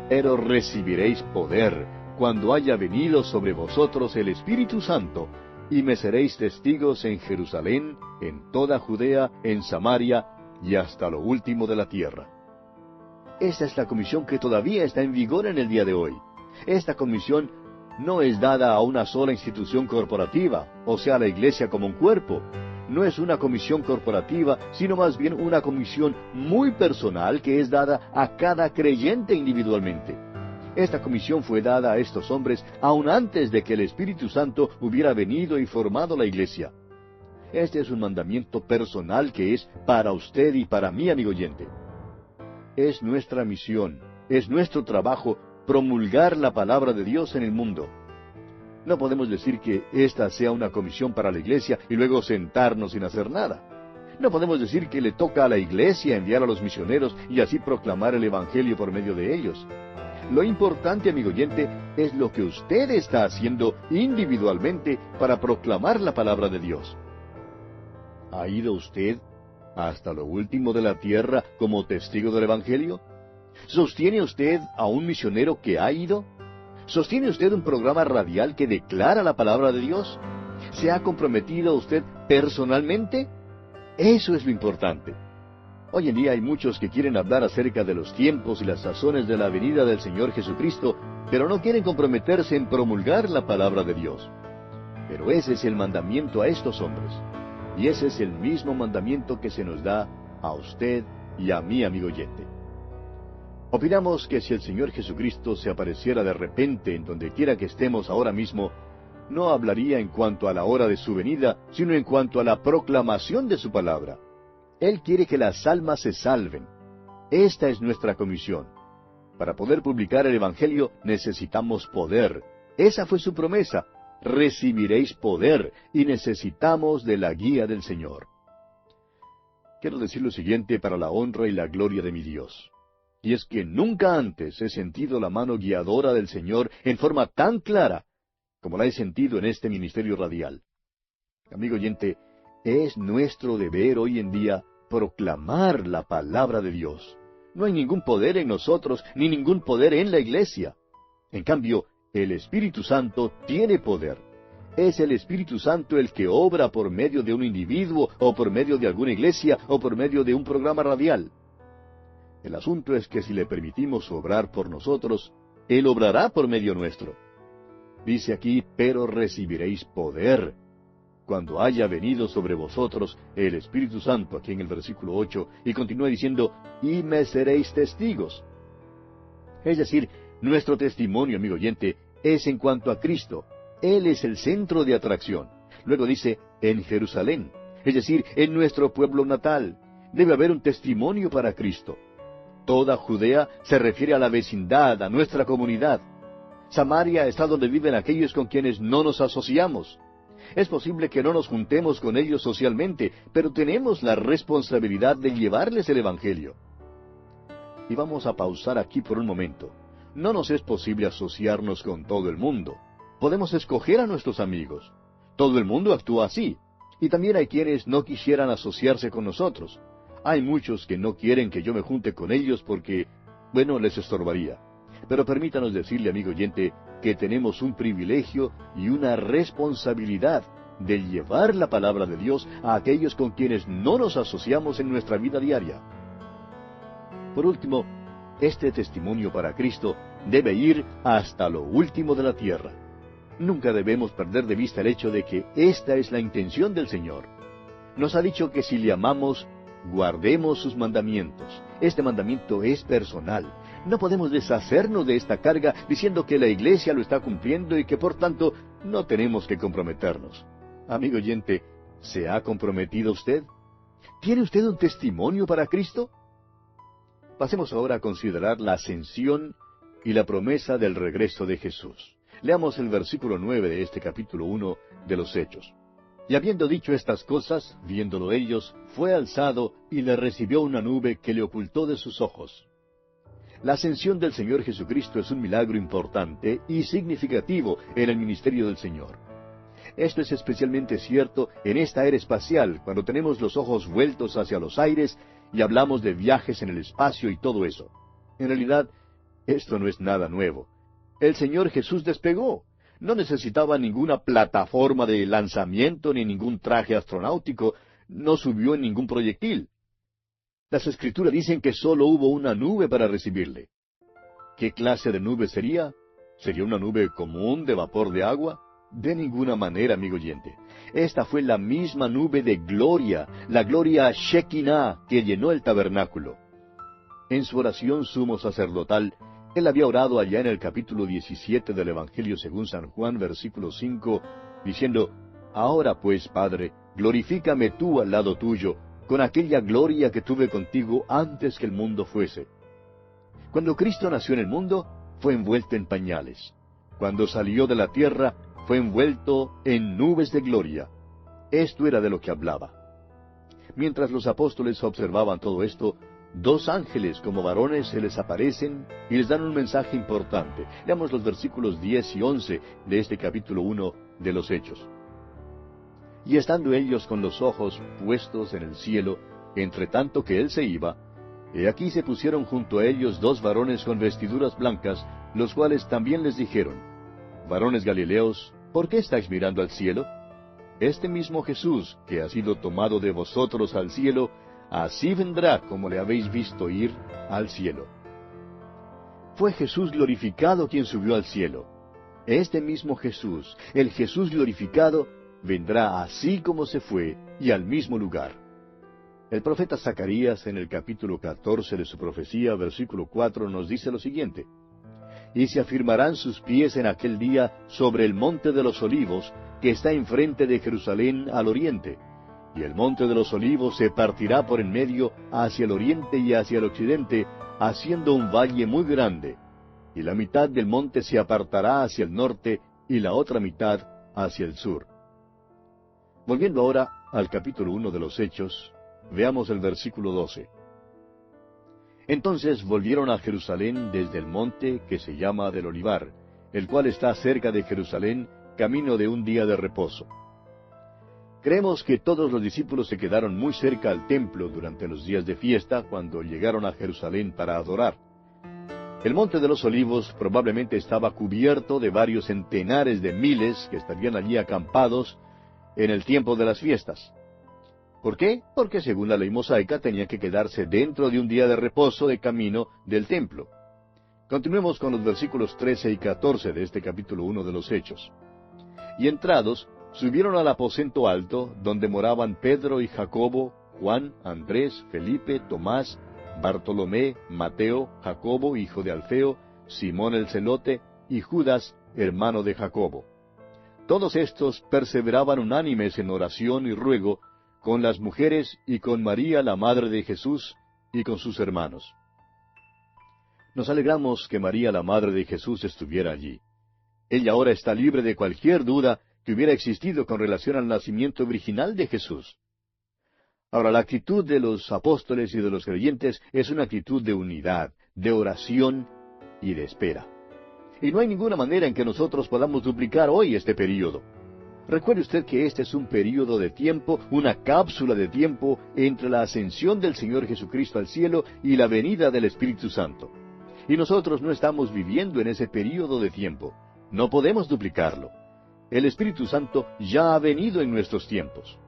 Pero recibiréis poder cuando haya venido sobre vosotros el Espíritu Santo, y me seréis testigos en Jerusalén, en toda Judea, en Samaria, y hasta lo último de la tierra. Esta es la comisión que todavía está en vigor en el día de hoy. Esta comisión no es dada a una sola institución corporativa, o sea, la iglesia como un cuerpo. No es una comisión corporativa, sino más bien una comisión muy personal que es dada a cada creyente individualmente. Esta comisión fue dada a estos hombres aún antes de que el Espíritu Santo hubiera venido y formado la iglesia. Este es un mandamiento personal que es para usted y para mí, amigo oyente. Es nuestra misión, es nuestro trabajo promulgar la palabra de Dios en el mundo. No podemos decir que esta sea una comisión para la iglesia y luego sentarnos sin hacer nada. No podemos decir que le toca a la iglesia enviar a los misioneros y así proclamar el Evangelio por medio de ellos. Lo importante, amigo oyente, es lo que usted está haciendo individualmente para proclamar la palabra de Dios. ¿Ha ido usted hasta lo último de la tierra como testigo del Evangelio? ¿Sostiene usted a un misionero que ha ido? ¿Sostiene usted un programa radial que declara la palabra de Dios? ¿Se ha comprometido usted personalmente? Eso es lo importante. Hoy en día hay muchos que quieren hablar acerca de los tiempos y las sazones de la venida del Señor Jesucristo, pero no quieren comprometerse en promulgar la palabra de Dios. Pero ese es el mandamiento a estos hombres. Y ese es el mismo mandamiento que se nos da a usted y a mí, amigo oyente. Opinamos que si el Señor Jesucristo se apareciera de repente en donde quiera que estemos ahora mismo, no hablaría en cuanto a la hora de su venida, sino en cuanto a la proclamación de su palabra. Él quiere que las almas se salven. Esta es nuestra comisión. Para poder publicar el Evangelio necesitamos poder. Esa fue su promesa. Recibiréis poder, y necesitamos de la guía del Señor. Quiero decir lo siguiente para la honra y la gloria de mi Dios. Y es que nunca antes he sentido la mano guiadora del Señor en forma tan clara como la he sentido en este ministerio radial. Amigo oyente, es nuestro deber hoy en día proclamar la palabra de Dios. No hay ningún poder en nosotros, ni ningún poder en la iglesia. En cambio, el Espíritu Santo tiene poder. Es el Espíritu Santo el que obra por medio de un individuo, o por medio de alguna iglesia, o por medio de un programa radial. El asunto es que si le permitimos obrar por nosotros, Él obrará por medio nuestro. Dice aquí, pero recibiréis poder cuando haya venido sobre vosotros el Espíritu Santo, aquí en el versículo 8, y continúa diciendo, y me seréis testigos. Es decir, nuestro testimonio, amigo oyente, es en cuanto a Cristo. Él es el centro de atracción. Luego dice, en Jerusalén, es decir, en nuestro pueblo natal. Debe haber un testimonio para Cristo. Toda Judea se refiere a la vecindad, a nuestra comunidad. Samaria está donde viven aquellos con quienes no nos asociamos. Es posible que no nos juntemos con ellos socialmente, pero tenemos la responsabilidad de llevarles el Evangelio. Y vamos a pausar aquí por un momento. No nos es posible asociarnos con todo el mundo. Podemos escoger a nuestros amigos. Todo el mundo actúa así. Y también hay quienes no quisieran asociarse con nosotros. Hay muchos que no quieren que yo me junte con ellos porque, bueno, les estorbaría. Pero permítanos decirle, amigo oyente, que tenemos un privilegio y una responsabilidad de llevar la palabra de Dios a aquellos con quienes no nos asociamos en nuestra vida diaria. Por último, este testimonio para Cristo debe ir hasta lo último de la tierra. Nunca debemos perder de vista el hecho de que esta es la intención del Señor. Nos ha dicho que si le amamos, guardemos sus mandamientos. Este mandamiento es personal. No podemos deshacernos de esta carga diciendo que la iglesia lo está cumpliendo y que por tanto no tenemos que comprometernos. Amigo oyente, ¿se ha comprometido usted? ¿Tiene usted un testimonio para Cristo? Pasemos ahora a considerar la ascensión y la promesa del regreso de Jesús. Leamos el versículo 9 de este capítulo 1 de los Hechos. Y habiendo dicho estas cosas, viéndolo ellos, fue alzado y le recibió una nube que le ocultó de sus ojos. La ascensión del Señor Jesucristo es un milagro importante y significativo en el ministerio del Señor. Esto es especialmente cierto en esta era espacial, cuando tenemos los ojos vueltos hacia los aires y hablamos de viajes en el espacio y todo eso. En realidad, esto no es nada nuevo. El Señor Jesús despegó. No necesitaba ninguna plataforma de lanzamiento ni ningún traje astronáutico. No subió en ningún proyectil. Las Escrituras dicen que solo hubo una nube para recibirle. ¿Qué clase de nube sería? ¿Sería una nube común de vapor de agua? De ninguna manera, amigo oyente. Esta fue la misma nube de gloria, la gloria Shekinah que llenó el tabernáculo. En su oración sumo sacerdotal, él había orado allá en el capítulo 17 del Evangelio según San Juan, versículo 5, diciendo, Ahora pues, Padre, glorifícame tú al lado tuyo, con aquella gloria que tuve contigo antes que el mundo fuese. Cuando Cristo nació en el mundo, fue envuelto en pañales. Cuando salió de la tierra, fue envuelto en nubes de gloria. Esto era de lo que hablaba. Mientras los apóstoles observaban todo esto, dos ángeles como varones se les aparecen y les dan un mensaje importante. Leamos los versículos 10 y 11 de este capítulo 1 de los Hechos. Y estando ellos con los ojos puestos en el cielo, entre tanto que él se iba, he aquí se pusieron junto a ellos dos varones con vestiduras blancas, los cuales también les dijeron: Varones Galileos, ¿por qué estáis mirando al cielo? Este mismo Jesús, que ha sido tomado de vosotros al cielo, así vendrá como le habéis visto ir al cielo. Fue Jesús glorificado quien subió al cielo. Este mismo Jesús, el Jesús glorificado, vendrá así como se fue y al mismo lugar. El profeta Zacarías, en el capítulo 14 de su profecía, versículo 4, nos dice lo siguiente: Y se afirmarán sus pies en aquel día sobre el monte de los olivos, que está enfrente de Jerusalén al oriente. Y el monte de los olivos se partirá por en medio hacia el oriente y hacia el occidente, haciendo un valle muy grande. Y la mitad del monte se apartará hacia el norte, y la otra mitad hacia el sur. Volviendo ahora al capítulo 1 de los Hechos, veamos el versículo 12. Entonces volvieron a Jerusalén desde el monte que se llama del Olivar, el cual está cerca de Jerusalén, camino de un día de reposo. Creemos que todos los discípulos se quedaron muy cerca al templo durante los días de fiesta, cuando llegaron a Jerusalén para adorar. El monte de los olivos probablemente estaba cubierto de varios centenares de miles que estarían allí acampados en el tiempo de las fiestas. ¿Por qué? Porque según la ley mosaica tenían que quedarse dentro de un día de reposo de camino del templo. Continuemos con los versículos 13 y 14 de este capítulo 1 de los Hechos. Y entrados, subieron al aposento alto, donde moraban Pedro y Jacobo, Juan, Andrés, Felipe, Tomás, Bartolomé, Mateo, Jacobo, hijo de Alfeo, Simón el celote, y Judas, hermano de Jacobo. Todos estos perseveraban unánimes en oración y ruego, con las mujeres y con María, la madre de Jesús, y con sus hermanos. Nos alegramos que María, la madre de Jesús, estuviera allí. Ella ahora está libre de cualquier duda que hubiera existido con relación al nacimiento virginal de Jesús. Ahora, la actitud de los apóstoles y de los creyentes es una actitud de unidad, de oración y de espera. Y no hay ninguna manera en que nosotros podamos duplicar hoy este período. Recuerde usted que este es un período de tiempo, una cápsula de tiempo entre la ascensión del Señor Jesucristo al cielo y la venida del Espíritu Santo. Y nosotros no estamos viviendo en ese período de tiempo. No podemos duplicarlo. El Espíritu Santo ya ha venido en nuestros tiempos.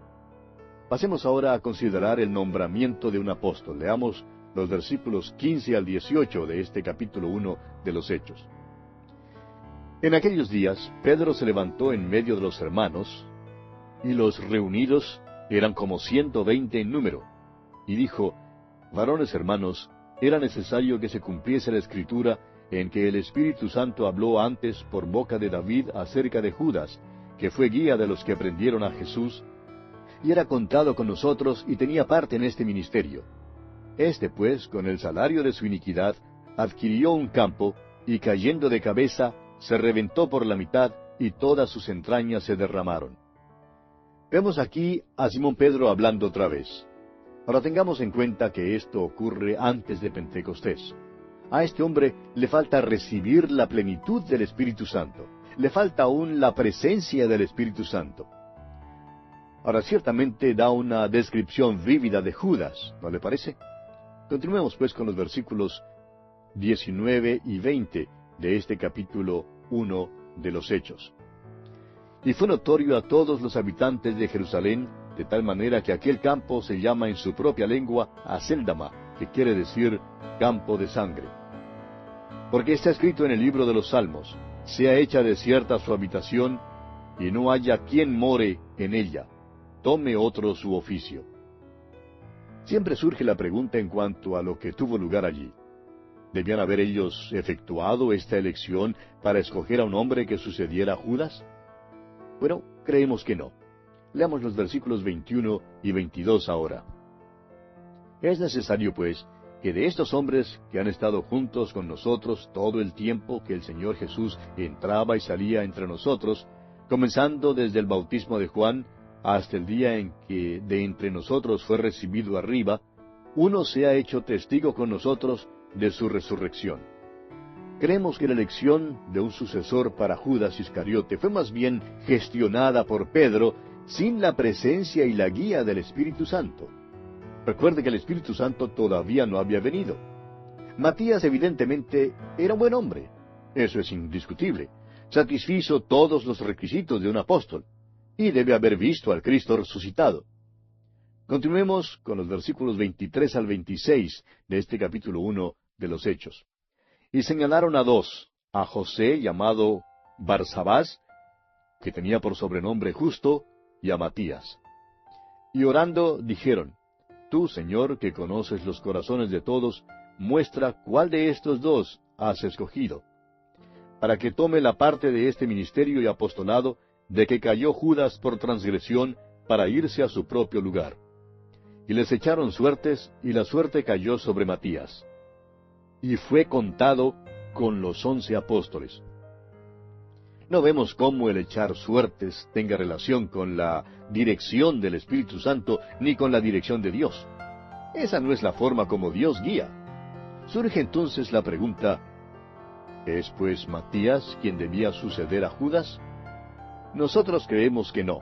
Pasemos ahora a considerar el nombramiento de un apóstol. Leamos los versículos 15 al 18 de este capítulo 1 de los Hechos. En aquellos días, Pedro se levantó en medio de los hermanos, y los reunidos eran como 120 en número, y dijo: Varones hermanos, era necesario que se cumpliese la Escritura en que el Espíritu Santo habló antes por boca de David acerca de Judas, que fue guía de los que prendieron a Jesús, y era contado con nosotros y tenía parte en este ministerio. Este, pues, con el salario de su iniquidad, adquirió un campo, y cayendo de cabeza, se reventó por la mitad, y todas sus entrañas se derramaron. Vemos aquí a Simón Pedro hablando otra vez. Ahora tengamos en cuenta que esto ocurre antes de Pentecostés. A este hombre le falta recibir la plenitud del Espíritu Santo. Le falta aún la presencia del Espíritu Santo. Ahora ciertamente da una descripción vívida de Judas, ¿no le parece? Continuemos pues con los versículos 19 y 20 de este capítulo 1 de los Hechos. Y fue notorio a todos los habitantes de Jerusalén, de tal manera que aquel campo se llama en su propia lengua Acéldama, que quiere decir campo de sangre. Porque está escrito en el libro de los Salmos: sea hecha desierta su habitación, y no haya quien more en ella, tome otro su oficio. Siempre surge la pregunta en cuanto a lo que tuvo lugar allí. ¿Debían haber ellos efectuado esta elección para escoger a un hombre que sucediera a Judas? Bueno, creemos que no. Leamos los versículos 21 y 22 ahora. Es necesario, pues, que de estos hombres que han estado juntos con nosotros todo el tiempo que el Señor Jesús entraba y salía entre nosotros, comenzando desde el bautismo de Juan hasta el día en que de entre nosotros fue recibido arriba, uno se ha hecho testigo con nosotros de su resurrección. Creemos que la elección de un sucesor para Judas Iscariote fue más bien gestionada por Pedro sin la presencia y la guía del Espíritu Santo. Recuerde que el Espíritu Santo todavía no había venido. Matías evidentemente era un buen hombre. Eso es indiscutible. Satisfizo todos los requisitos de un apóstol, y debe haber visto al Cristo resucitado. Continuemos con los versículos 23 al 26 de este capítulo 1 de los Hechos. Y señalaron a dos, a José, llamado Barsabás, que tenía por sobrenombre Justo, y a Matías. Y orando dijeron, Tú, Señor, que conoces los corazones de todos, muestra cuál de estos dos has escogido, para que tome la parte de este ministerio y apostolado de que cayó Judas por transgresión para irse a su propio lugar. Y les echaron suertes, y la suerte cayó sobre Matías. Y fue contado con los 11 apóstoles. No vemos cómo el echar suertes tenga relación con la dirección del Espíritu Santo ni con la dirección de Dios. Esa no es la forma como Dios guía. Surge entonces la pregunta, ¿es pues Matías quien debía suceder a Judas? Nosotros creemos que no.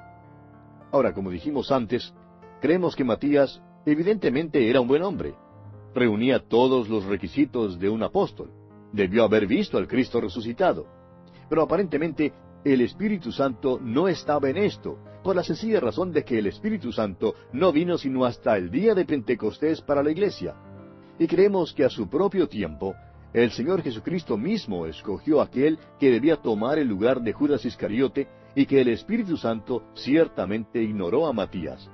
Ahora, como dijimos antes, creemos que Matías evidentemente era un buen hombre. Reunía todos los requisitos de un apóstol. Debió haber visto al Cristo resucitado. Pero aparentemente el Espíritu Santo no estaba en esto, por la sencilla razón de que el Espíritu Santo no vino sino hasta el día de Pentecostés para la iglesia. Y creemos que a su propio tiempo, el Señor Jesucristo mismo escogió aquel que debía tomar el lugar de Judas Iscariote, y que el Espíritu Santo ciertamente ignoró a Matías.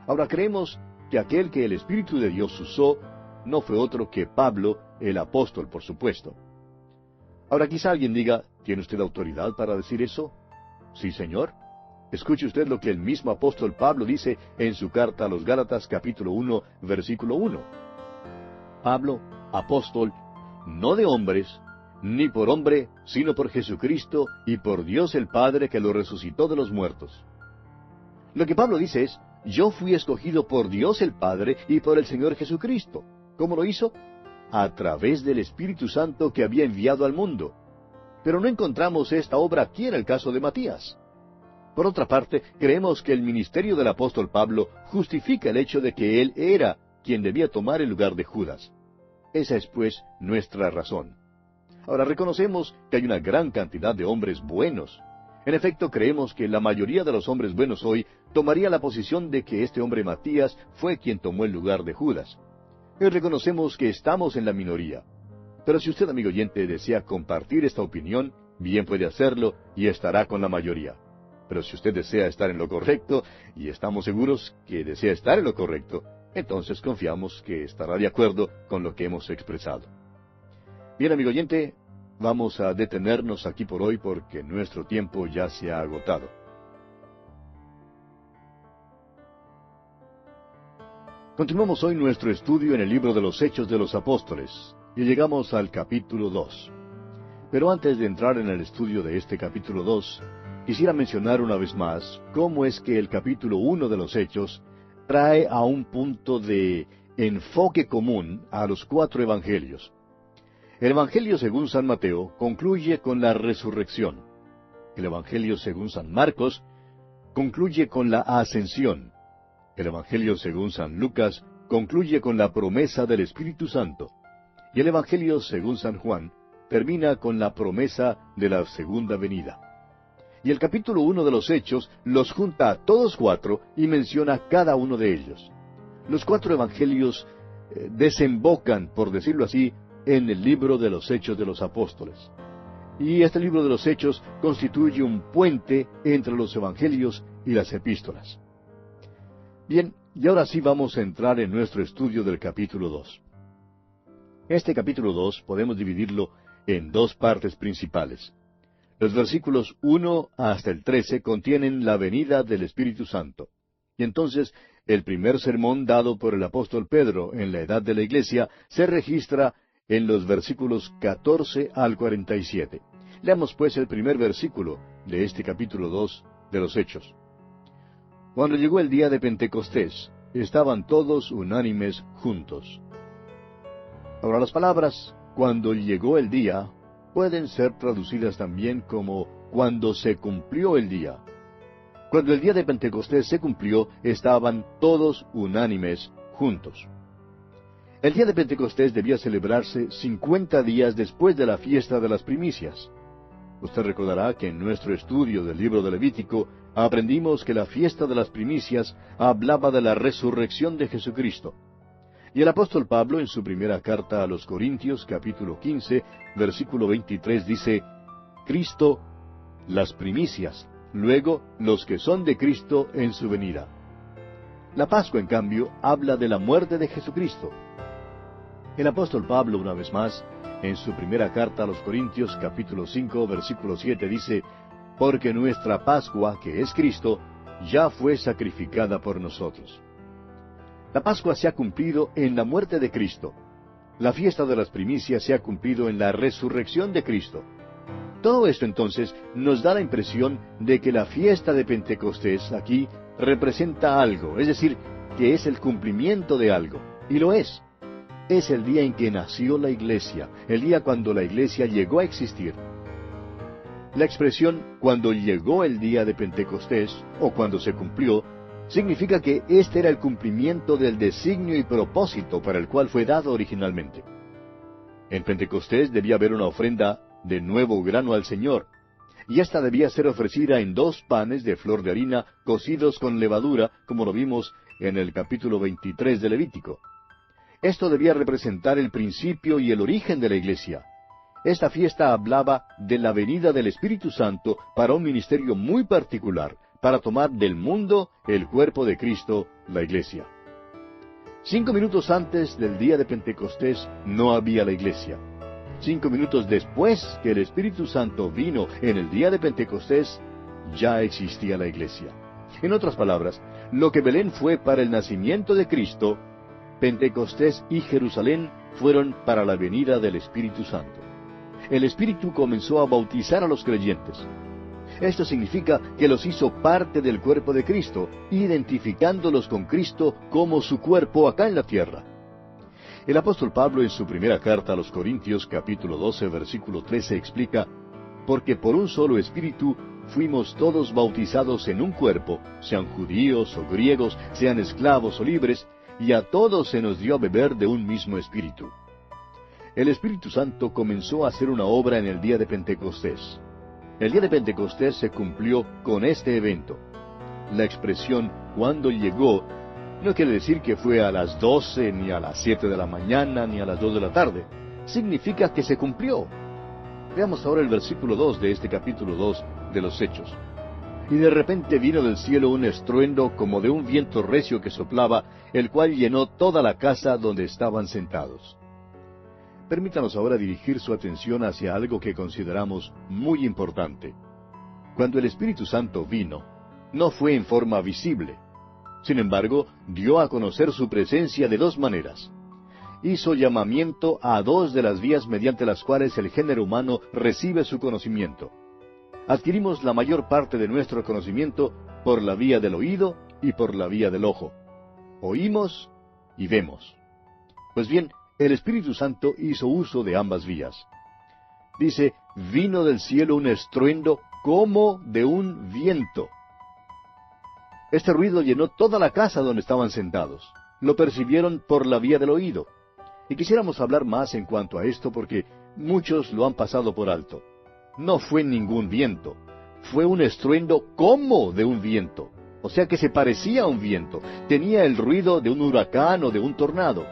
Ahora creemos que aquel que el Espíritu de Dios usó no fue otro que Pablo, el apóstol, por supuesto. Ahora quizá alguien diga, ¿tiene usted autoridad para decir eso? Sí, Señor. Escuche usted lo que el mismo apóstol Pablo dice en su carta a los Gálatas capítulo 1, versículo 1. Pablo, apóstol, no de hombres, ni por hombre, sino por Jesucristo y por Dios el Padre que lo resucitó de los muertos. Lo que Pablo dice es, yo fui escogido por Dios el Padre y por el Señor Jesucristo. ¿Cómo lo hizo? A través del Espíritu Santo que había enviado al mundo. Pero no encontramos esta obra aquí en el caso de Matías. Por otra parte, creemos que el ministerio del apóstol Pablo justifica el hecho de que él era quien debía tomar el lugar de Judas. Esa es, pues, nuestra razón. Ahora, reconocemos que hay una gran cantidad de hombres buenos. En efecto, creemos que la mayoría de los hombres buenos hoy tomaría la posición de que este hombre Matías fue quien tomó el lugar de Judas. Y reconocemos que estamos en la minoría. Pero si usted, amigo oyente, desea compartir esta opinión, bien puede hacerlo y estará con la mayoría. Pero si usted desea estar en lo correcto, y estamos seguros que desea estar en lo correcto, entonces confiamos que estará de acuerdo con lo que hemos expresado. Bien, amigo oyente, vamos a detenernos aquí por hoy porque nuestro tiempo ya se ha agotado. Continuamos hoy nuestro estudio en el libro de los Hechos de los Apóstoles, y llegamos al capítulo 2. Pero antes de entrar en el estudio de este capítulo 2, quisiera mencionar una vez más cómo es que el capítulo 1 de los Hechos trae a un punto de enfoque común a los 4 evangelios. El Evangelio según San Mateo concluye con la resurrección. El Evangelio según San Marcos concluye con la ascensión. El Evangelio según San Lucas concluye con la promesa del Espíritu Santo. Y el Evangelio según San Juan termina con la promesa de la segunda venida. Y el capítulo 1 de los Hechos los junta a todos 4 y menciona cada uno de ellos. Los 4 evangelios desembocan, por decirlo así, en el libro de los Hechos de los Apóstoles. Y este libro de los Hechos constituye un puente entre los evangelios y las epístolas. Bien, y ahora sí vamos a entrar en nuestro estudio del capítulo 2. Este capítulo 2 podemos dividirlo en 2 partes principales. Los versículos 1 hasta el 13 contienen la venida del Espíritu Santo. Y entonces, el primer sermón dado por el apóstol Pedro en la edad de la iglesia se registra en los versículos 14 al 47. Leamos pues el primer versículo de este capítulo 2 de los Hechos. Cuando llegó el día de Pentecostés, estaban todos unánimes juntos. Ahora las palabras, cuando llegó el día, pueden ser traducidas también como cuando se cumplió el día. Cuando el día de Pentecostés se cumplió, estaban todos unánimes juntos. El día de Pentecostés debía celebrarse 50 días después de la fiesta de las primicias. Usted recordará que en nuestro estudio del libro de Levítico aprendimos que la fiesta de las primicias hablaba de la resurrección de Jesucristo. Y el apóstol Pablo, en su primera carta a los Corintios, capítulo 15, versículo 23, dice, Cristo, las primicias, luego los que son de Cristo en su venida. La Pascua, en cambio, habla de la muerte de Jesucristo. El apóstol Pablo, una vez más, en su primera carta a los Corintios, capítulo 5, versículo 7, dice, porque nuestra Pascua, que es Cristo, ya fue sacrificada por nosotros. La Pascua se ha cumplido en la muerte de Cristo. La fiesta de las primicias se ha cumplido en la resurrección de Cristo. Todo esto entonces nos da la impresión de que la fiesta de Pentecostés aquí representa algo, es decir, que es el cumplimiento de algo, y lo es. Es el día en que nació la iglesia, el día cuando la iglesia llegó a existir. La expresión cuando llegó el día de Pentecostés, o cuando se cumplió, significa que este era el cumplimiento del designio y propósito para el cual fue dado originalmente. En Pentecostés debía haber una ofrenda de nuevo grano al Señor, y ésta debía ser ofrecida en 2 panes de flor de harina cocidos con levadura, como lo vimos en el capítulo 23 de Levítico. Esto debía representar el principio y el origen de la iglesia. Esta fiesta hablaba de la venida del Espíritu Santo para un ministerio muy particular, para tomar del mundo el cuerpo de Cristo, la iglesia. 5 minutos antes del día de Pentecostés no había la iglesia. 5 minutos después que el Espíritu Santo vino en el día de Pentecostés, ya existía la iglesia. En otras palabras, lo que Belén fue para el nacimiento de Cristo, Pentecostés y Jerusalén fueron para la venida del Espíritu Santo. El Espíritu comenzó a bautizar a los creyentes. Esto significa que los hizo parte del cuerpo de Cristo, identificándolos con Cristo como su cuerpo acá en la tierra. El apóstol Pablo en su primera carta a los Corintios, capítulo 12, versículo 13, explica, porque por un solo Espíritu fuimos todos bautizados en un cuerpo, sean judíos o griegos, sean esclavos o libres, y a todos se nos dio a beber de un mismo Espíritu. El Espíritu Santo comenzó a hacer una obra en el día de Pentecostés. El día de Pentecostés se cumplió con este evento. La expresión cuando llegó no quiere decir que fue a las 12, ni a las 7 de la mañana, ni a las 2 de la tarde. Significa que se cumplió. Veamos ahora el versículo 2 de este capítulo 2 de los Hechos. Y de repente vino del cielo un estruendo como de un viento recio que soplaba, el cual llenó toda la casa donde estaban sentados. Permítanos ahora dirigir su atención hacia algo que consideramos muy importante. Cuando el Espíritu Santo vino, no fue en forma visible. Sin embargo, dio a conocer su presencia de 2 maneras. Hizo llamamiento a 2 de las vías mediante las cuales el género humano recibe su conocimiento. Adquirimos la mayor parte de nuestro conocimiento por la vía del oído y por la vía del ojo. Oímos y vemos. Pues bien, el Espíritu Santo hizo uso de ambas vías. Dice, vino del cielo un estruendo como de un viento. Este ruido llenó toda la casa donde estaban sentados. Lo percibieron por la vía del oído. Y quisiéramos hablar más en cuanto a esto porque muchos lo han pasado por alto. No fue ningún viento. Fue un estruendo como de un viento. O sea que se parecía a un viento. Tenía el ruido de un huracán o de un tornado.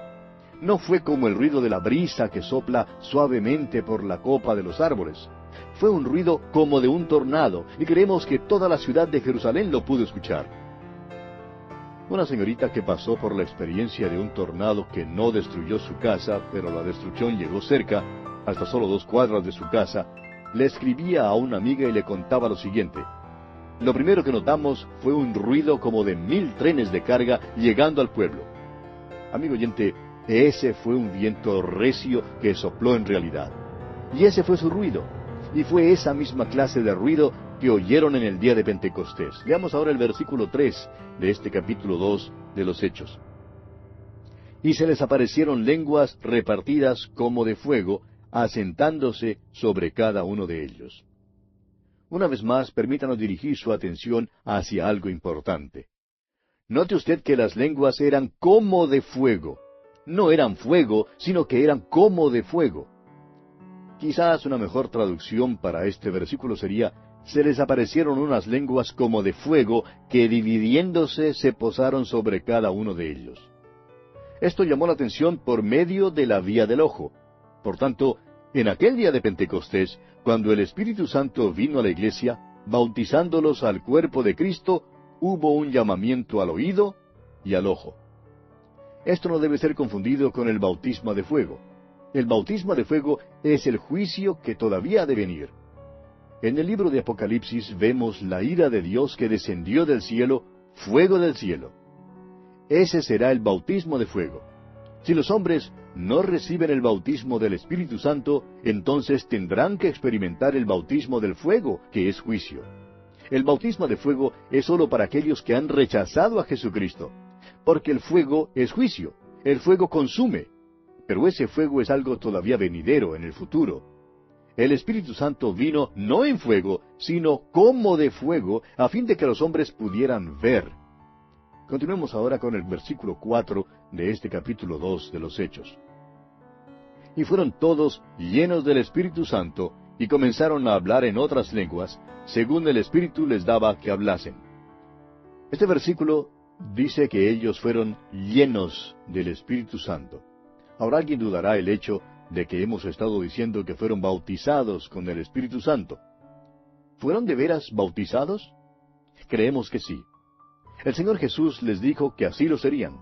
No fue como el ruido de la brisa que sopla suavemente por la copa de los árboles. Fue un ruido como de un tornado, y creemos que toda la ciudad de Jerusalén lo pudo escuchar. Una señorita que pasó por la experiencia de un tornado que no destruyó su casa, pero la destrucción llegó cerca, hasta solo 2 cuadras de su casa, le escribía a una amiga y le contaba lo siguiente. Lo primero que notamos fue un ruido como de 1000 trenes de carga llegando al pueblo. Amigo oyente, ese fue un viento recio que sopló en realidad. Y ese fue su ruido. Y fue esa misma clase de ruido que oyeron en el día de Pentecostés. Veamos ahora el versículo 3 de este capítulo 2 de los Hechos. Y se les aparecieron lenguas repartidas como de fuego, asentándose sobre cada uno de ellos. Una vez más, permítanos dirigir su atención hacia algo importante. Note usted que las lenguas eran como de fuego. no eran fuego, sino que eran como de fuego. Quizás una mejor traducción para este versículo sería: se les aparecieron unas lenguas como de fuego que dividiéndose se posaron sobre cada uno de ellos. Esto llamó la atención por medio de la vía del ojo. Por tanto, en aquel día de Pentecostés, cuando el Espíritu Santo vino a la iglesia, bautizándolos al cuerpo de Cristo, hubo un llamamiento al oído y al ojo. Esto no debe ser confundido con el bautismo de fuego. El bautismo de fuego es el juicio que todavía ha de venir. En el libro de Apocalipsis vemos la ira de Dios que descendió del cielo, fuego del cielo. Ese será el bautismo de fuego. Si los hombres no reciben el bautismo del Espíritu Santo, entonces tendrán que experimentar el bautismo del fuego, que es juicio. El bautismo de fuego es sólo para aquellos que han rechazado a Jesucristo, porque el fuego es juicio, el fuego consume, pero ese fuego es algo todavía venidero en el futuro. El Espíritu Santo vino no en fuego, sino como de fuego, a fin de que los hombres pudieran ver. Continuemos ahora con el versículo 4 de este capítulo 2 de los Hechos. Y fueron todos llenos del Espíritu Santo, y comenzaron a hablar en otras lenguas, según el Espíritu les daba que hablasen. Este versículo dice que ellos fueron llenos del Espíritu Santo. Ahora alguien dudará el hecho de que hemos estado diciendo que fueron bautizados con el Espíritu Santo. ¿Fueron de veras bautizados? Creemos que sí. El Señor Jesús les dijo que así lo serían.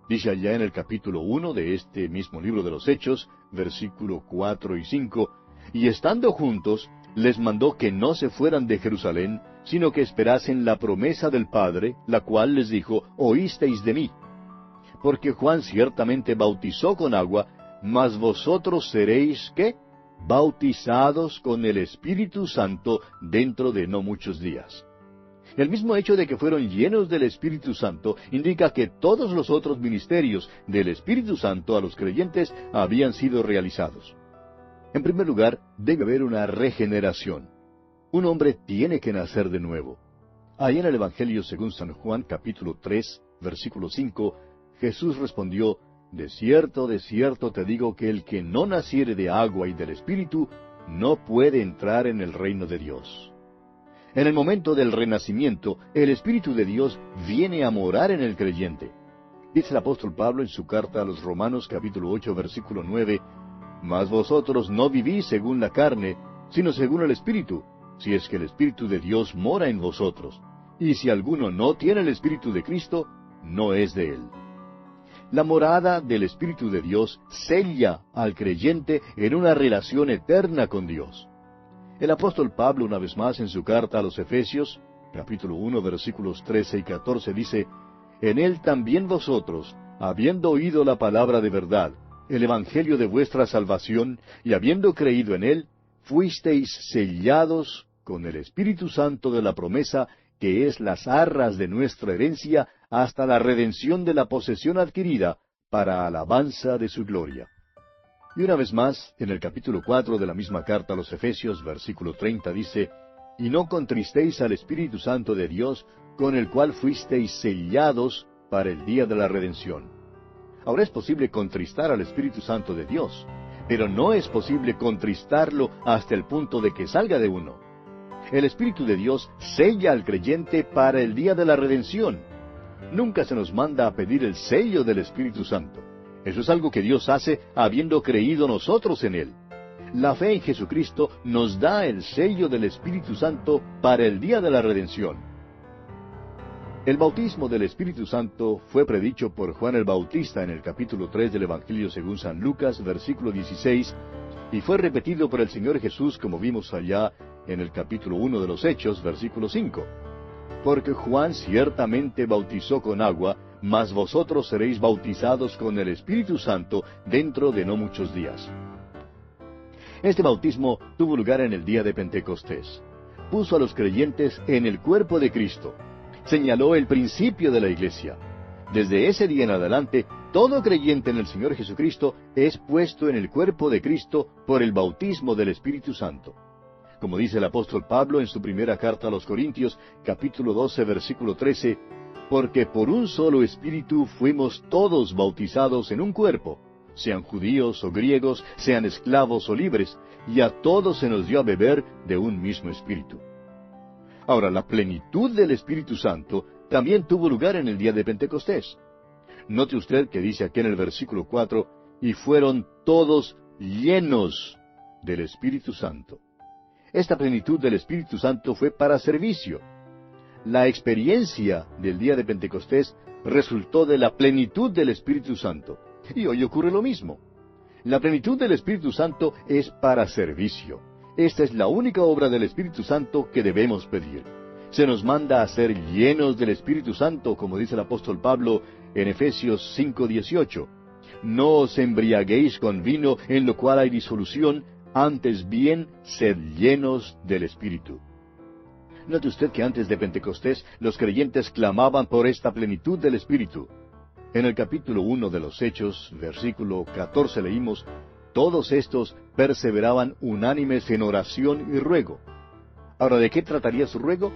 Dice allá en el capítulo 1 de este mismo libro de los Hechos, versículo 4 y 5, y estando juntos, les mandó que no se fueran de Jerusalén, sino que esperasen la promesa del Padre, la cual les dijo: oísteis de mí. Porque Juan ciertamente bautizó con agua, mas vosotros seréis, ¿qué? Bautizados con el Espíritu Santo dentro de no muchos días. El mismo hecho de que fueron llenos del Espíritu Santo indica que todos los otros ministerios del Espíritu Santo a los creyentes habían sido realizados. En primer lugar, debe haber una regeneración. Un hombre tiene que nacer de nuevo. Ahí en el Evangelio según San Juan, capítulo 3, versículo 5, Jesús respondió: de cierto te digo que el que no naciere de agua y del Espíritu, no puede entrar en el reino de Dios. En el momento del renacimiento, el Espíritu de Dios viene a morar en el creyente. Dice el apóstol Pablo en su carta a los Romanos, capítulo 8, versículo 9, mas vosotros no vivís según la carne, sino según el Espíritu, si es que el Espíritu de Dios mora en vosotros. Y si alguno no tiene el Espíritu de Cristo, no es de él. La morada del Espíritu de Dios sella al creyente en una relación eterna con Dios. El apóstol Pablo, una vez más en su carta a los Efesios, capítulo 1, versículos 13 y 14, dice: en él también vosotros, habiendo oído la palabra de verdad, el evangelio de vuestra salvación, y habiendo creído en él, fuisteis sellados con el Espíritu Santo de la promesa, que es las arras de nuestra herencia, hasta la redención de la posesión adquirida, para alabanza de su gloria. Y una vez más, en el capítulo 4 de la misma carta a los Efesios, versículo 30, dice: y no contristéis al Espíritu Santo de Dios, con el cual fuisteis sellados para el día de la redención. Ahora es posible contristar al Espíritu Santo de Dios, pero no es posible contristarlo hasta el punto de que salga de uno. El Espíritu de Dios sella al creyente para el día de la redención. Nunca se nos manda a pedir el sello del Espíritu Santo. Eso es algo que Dios hace habiendo creído nosotros en Él. La fe en Jesucristo nos da el sello del Espíritu Santo para el día de la redención. El bautismo del Espíritu Santo fue predicho por Juan el Bautista en el capítulo 3 del Evangelio según San Lucas, versículo 16, y fue repetido por el Señor Jesús, como vimos allá en el capítulo 1 de los Hechos, versículo 5. Porque Juan ciertamente bautizó con agua, mas vosotros seréis bautizados con el Espíritu Santo dentro de no muchos días. Este bautismo tuvo lugar en el día de Pentecostés. Puso a los creyentes en el cuerpo de Cristo. Señaló el principio de la iglesia. Desde ese día en adelante, todo creyente en el Señor Jesucristo es puesto en el cuerpo de Cristo por el bautismo del Espíritu Santo. como dice el apóstol Pablo en su primera carta a los Corintios, capítulo 12, versículo 13, porque por un solo Espíritu fuimos todos bautizados en un cuerpo, sean judíos o griegos, sean esclavos o libres, y a todos se nos dio a beber de un mismo Espíritu. Ahora, la plenitud del Espíritu Santo también tuvo lugar en el día de Pentecostés. Note usted que dice aquí en el versículo 4, y fueron todos llenos del Espíritu Santo. Esta plenitud del Espíritu Santo fue para servicio. La experiencia del día de Pentecostés resultó de la plenitud del Espíritu Santo. Y hoy ocurre lo mismo. La plenitud del Espíritu Santo es para servicio. Esta es la única obra del Espíritu Santo que debemos pedir. Se nos manda a ser llenos del Espíritu Santo, como dice el apóstol Pablo en Efesios 5:18. No os embriaguéis con vino, en lo cual hay disolución, antes bien, sed llenos del Espíritu. Note usted que antes de Pentecostés los creyentes clamaban por esta plenitud del Espíritu. En el capítulo 1 de los Hechos, versículo 14 leímos, todos estos perseveraban unánimes en oración y ruego. Ahora, ¿de qué trataría su ruego?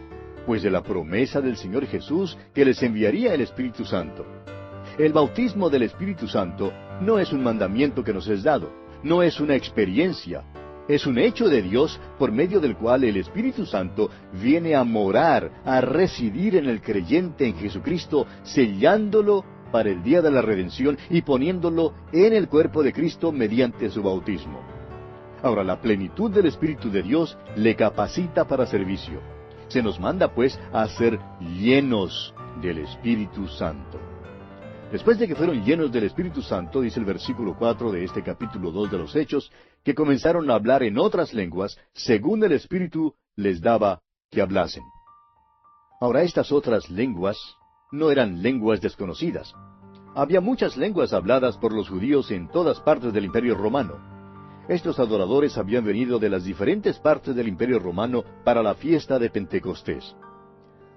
Pues de la promesa del Señor Jesús que les enviaría el Espíritu Santo. El bautismo del Espíritu Santo no es un mandamiento que nos es dado, no es una experiencia, es un hecho de Dios por medio del cual el Espíritu Santo viene a morar, a residir en el creyente en Jesucristo, sellándolo para el día de la redención y poniéndolo en el cuerpo de Cristo mediante su bautismo. Ahora, la plenitud del Espíritu de Dios le capacita para servicio. Se nos manda, pues, a ser llenos del Espíritu Santo. Después de que fueron llenos del Espíritu Santo, dice el versículo 4 de este capítulo 2 de los Hechos, que comenzaron a hablar en otras lenguas, según el Espíritu les daba que hablasen. Ahora, estas otras lenguas no eran lenguas desconocidas. Había muchas lenguas habladas por los judíos en todas partes del Imperio Romano. Estos adoradores habían venido de las diferentes partes del Imperio Romano para la fiesta de Pentecostés.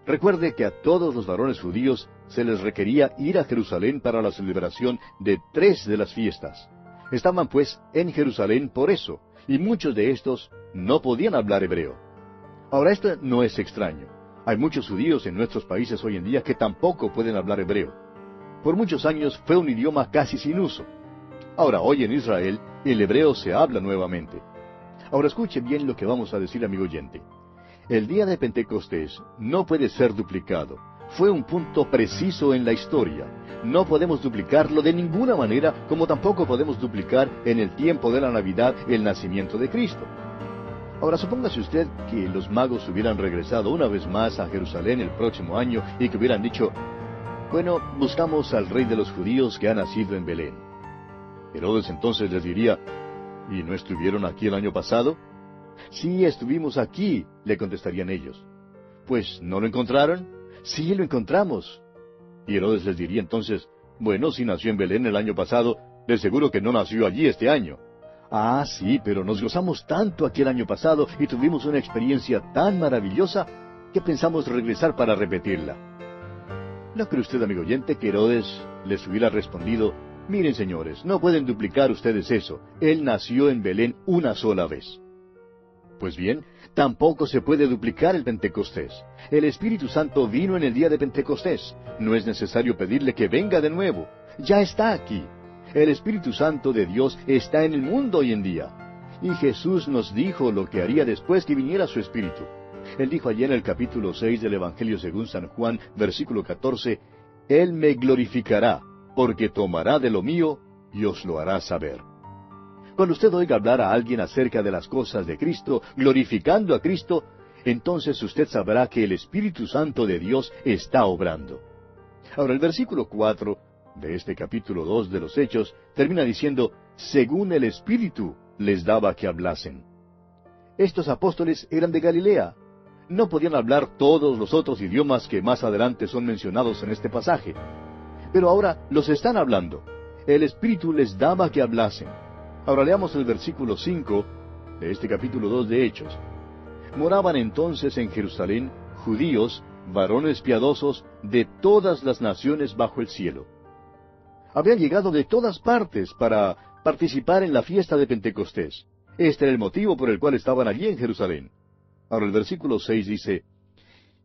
Recuerde que a todos los varones judíos se les requería ir a Jerusalén para la celebración de 3 de las fiestas. Estaban pues en Jerusalén por eso, y muchos de estos no podían hablar hebreo. Ahora, esto no es extraño. Hay muchos judíos en nuestros países hoy en día que tampoco pueden hablar hebreo. Por muchos años fue un idioma casi sin uso. Ahora, hoy en Israel, el hebreo se habla nuevamente. Ahora escuche bien lo que vamos a decir, amigo oyente. El día de Pentecostés no puede ser duplicado. Fue un punto preciso en la historia. No podemos duplicarlo de ninguna manera, como tampoco podemos duplicar en el tiempo de la Navidad el nacimiento de Cristo. Ahora, supóngase usted que los magos hubieran regresado una vez más a Jerusalén el próximo año y que hubieran dicho, bueno, buscamos al rey de los judíos que ha nacido en Belén. Herodes entonces les diría, ¿y no estuvieron aquí el año pasado? Sí, estuvimos aquí, le contestarían ellos. Pues, ¿no lo encontraron? Sí, lo encontramos. Y Herodes les diría entonces, bueno, si nació en Belén el año pasado, de seguro que no nació allí este año. Ah, sí, pero nos gozamos tanto aquí el año pasado y tuvimos una experiencia tan maravillosa que pensamos regresar para repetirla. ¿No cree usted, amigo oyente, que Herodes les hubiera respondido, miren señores, no pueden duplicar ustedes eso, él nació en Belén una sola vez? Pues bien, tampoco se puede duplicar el Pentecostés. El Espíritu Santo vino en el día de Pentecostés. No es necesario pedirle que venga de nuevo. Ya está aquí. El Espíritu Santo de Dios está en el mundo hoy en día. Y Jesús nos dijo lo que haría después que viniera su Espíritu. Él dijo allí en el capítulo 6 del Evangelio según San Juan, versículo 14, Él me glorificará, porque tomará de lo mío y os lo hará saber. Cuando usted oiga hablar a alguien acerca de las cosas de Cristo, glorificando a Cristo, entonces usted sabrá que el Espíritu Santo de Dios está obrando. Ahora, el versículo 4 de este capítulo 2 de los Hechos termina diciendo, según el Espíritu les daba que hablasen. Estos apóstoles eran de Galilea. No podían hablar todos los otros idiomas que más adelante son mencionados en este pasaje. Pero ahora los están hablando. El Espíritu les daba que hablasen. Ahora leamos el versículo 5 de este capítulo 2 de Hechos. Moraban entonces en Jerusalén judíos, varones piadosos, de todas las naciones bajo el cielo. Habían llegado de todas partes para participar en la fiesta de Pentecostés. Este era el motivo por el cual estaban allí en Jerusalén. Ahora el versículo 6 dice,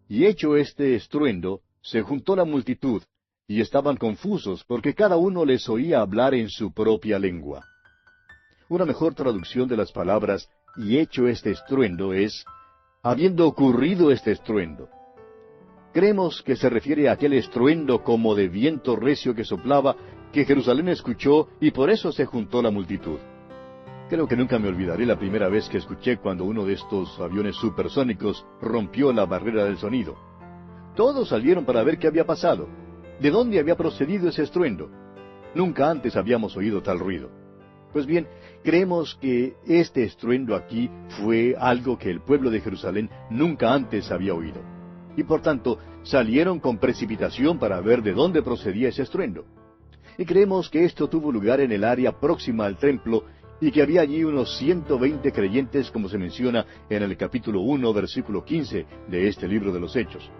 y hecho este estruendo, se juntó la multitud, y estaban confusos, porque cada uno les oía hablar en su propia lengua. Una mejor traducción de las palabras, y hecho este estruendo, es, habiendo ocurrido este estruendo. Creemos que se refiere a aquel estruendo como de viento recio que soplaba, que Jerusalén escuchó, y por eso se juntó la multitud. Creo que nunca me olvidaré la primera vez que escuché cuando uno de estos aviones supersónicos rompió la barrera del sonido. Todos salieron para ver qué había pasado. ¿De dónde había procedido ese estruendo? Nunca antes habíamos oído tal ruido. Pues bien, creemos que este estruendo aquí fue algo que el pueblo de Jerusalén nunca antes había oído. Y por tanto, salieron con precipitación para ver de dónde procedía ese estruendo. Y creemos que esto tuvo lugar en el área próxima al templo, y que había allí unos 120 creyentes, como se menciona en el capítulo 1, versículo 15 de este libro de los Hechos.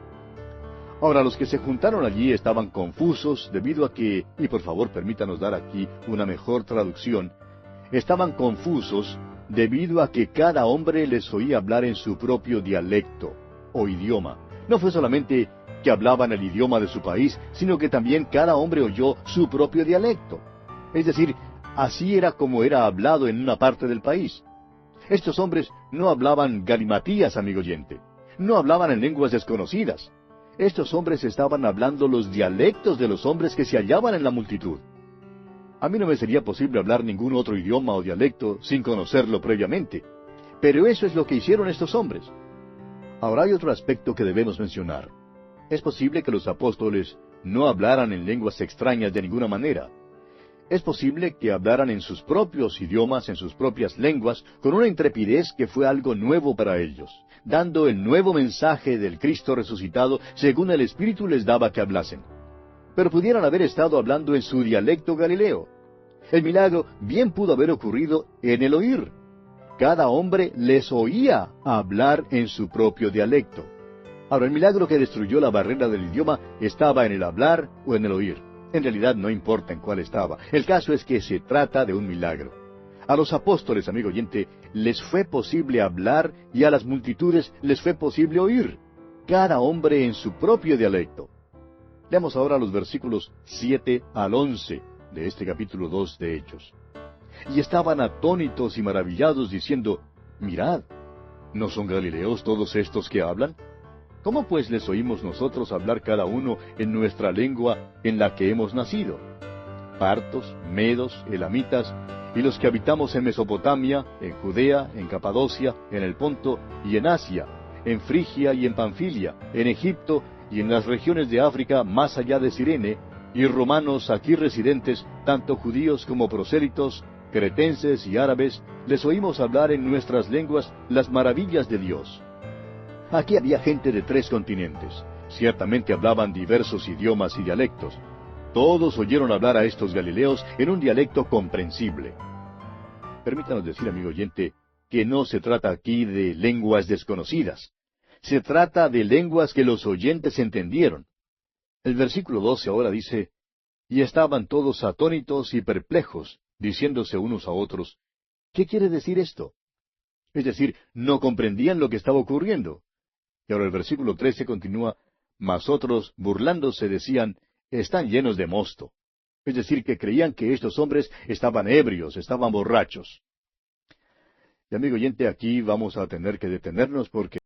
Ahora, los que se juntaron allí estaban confusos debido a que, y por favor permítanos dar aquí una mejor traducción, estaban confusos debido a que cada hombre les oía hablar en su propio dialecto o idioma. No fue solamente que hablaban el idioma de su país, sino que también cada hombre oyó su propio dialecto. Es decir, así era como era hablado en una parte del país. Estos hombres no hablaban galimatías, amigo oyente. No hablaban en lenguas desconocidas. Estos hombres estaban hablando los dialectos de los hombres que se hallaban en la multitud. A mí no me sería posible hablar ningún otro idioma o dialecto sin conocerlo previamente. Pero eso es lo que hicieron estos hombres. Ahora hay otro aspecto que debemos mencionar. Es posible que los apóstoles no hablaran en lenguas extrañas de ninguna manera. Es posible que hablaran en sus propios idiomas, en sus propias lenguas, con una intrepidez que fue algo nuevo para ellos, dando el nuevo mensaje del Cristo resucitado según el Espíritu les daba que hablasen. Pero pudieran haber estado hablando en su dialecto galileo. El milagro bien pudo haber ocurrido en el oír. Cada hombre les oía hablar en su propio dialecto. Ahora, el milagro que destruyó la barrera del idioma estaba en el hablar o en el oír. En realidad no importa en cuál estaba. El caso es que se trata de un milagro. A los apóstoles, amigo oyente, les fue posible hablar y a las multitudes les fue posible oír. Cada hombre en su propio dialecto. Leamos ahora los versículos 7 al 11 de este capítulo 2 de Hechos. Y estaban atónitos y maravillados diciendo, mirad, ¿no son galileos todos estos que hablan? ¿Cómo pues les oímos nosotros hablar cada uno en nuestra lengua en la que hemos nacido? Partos, medos, elamitas, y los que habitamos en Mesopotamia, en Judea, en Capadocia, en el Ponto y en Asia, en Frigia y en Panfilia, en Egipto y en las regiones de África más allá de Cirene, y romanos aquí residentes, tanto judíos como prosélitos, cretenses y árabes, les oímos hablar en nuestras lenguas las maravillas de Dios. Aquí había gente de 3 continentes. Ciertamente hablaban diversos idiomas y dialectos. Todos oyeron hablar a estos galileos en un dialecto comprensible. Permítanos decir, amigo oyente, que no se trata aquí de lenguas desconocidas. Se trata de lenguas que los oyentes entendieron. El versículo 12 ahora dice, y estaban todos atónitos y perplejos, diciéndose unos a otros, ¿qué quiere decir esto? Es decir, no comprendían lo que estaba ocurriendo. Y ahora el versículo 13 continúa, mas otros, burlándose, decían, están llenos de mosto. Es decir, que creían que estos hombres estaban ebrios, estaban borrachos. Y amigo oyente, aquí vamos a tener que detenernos porque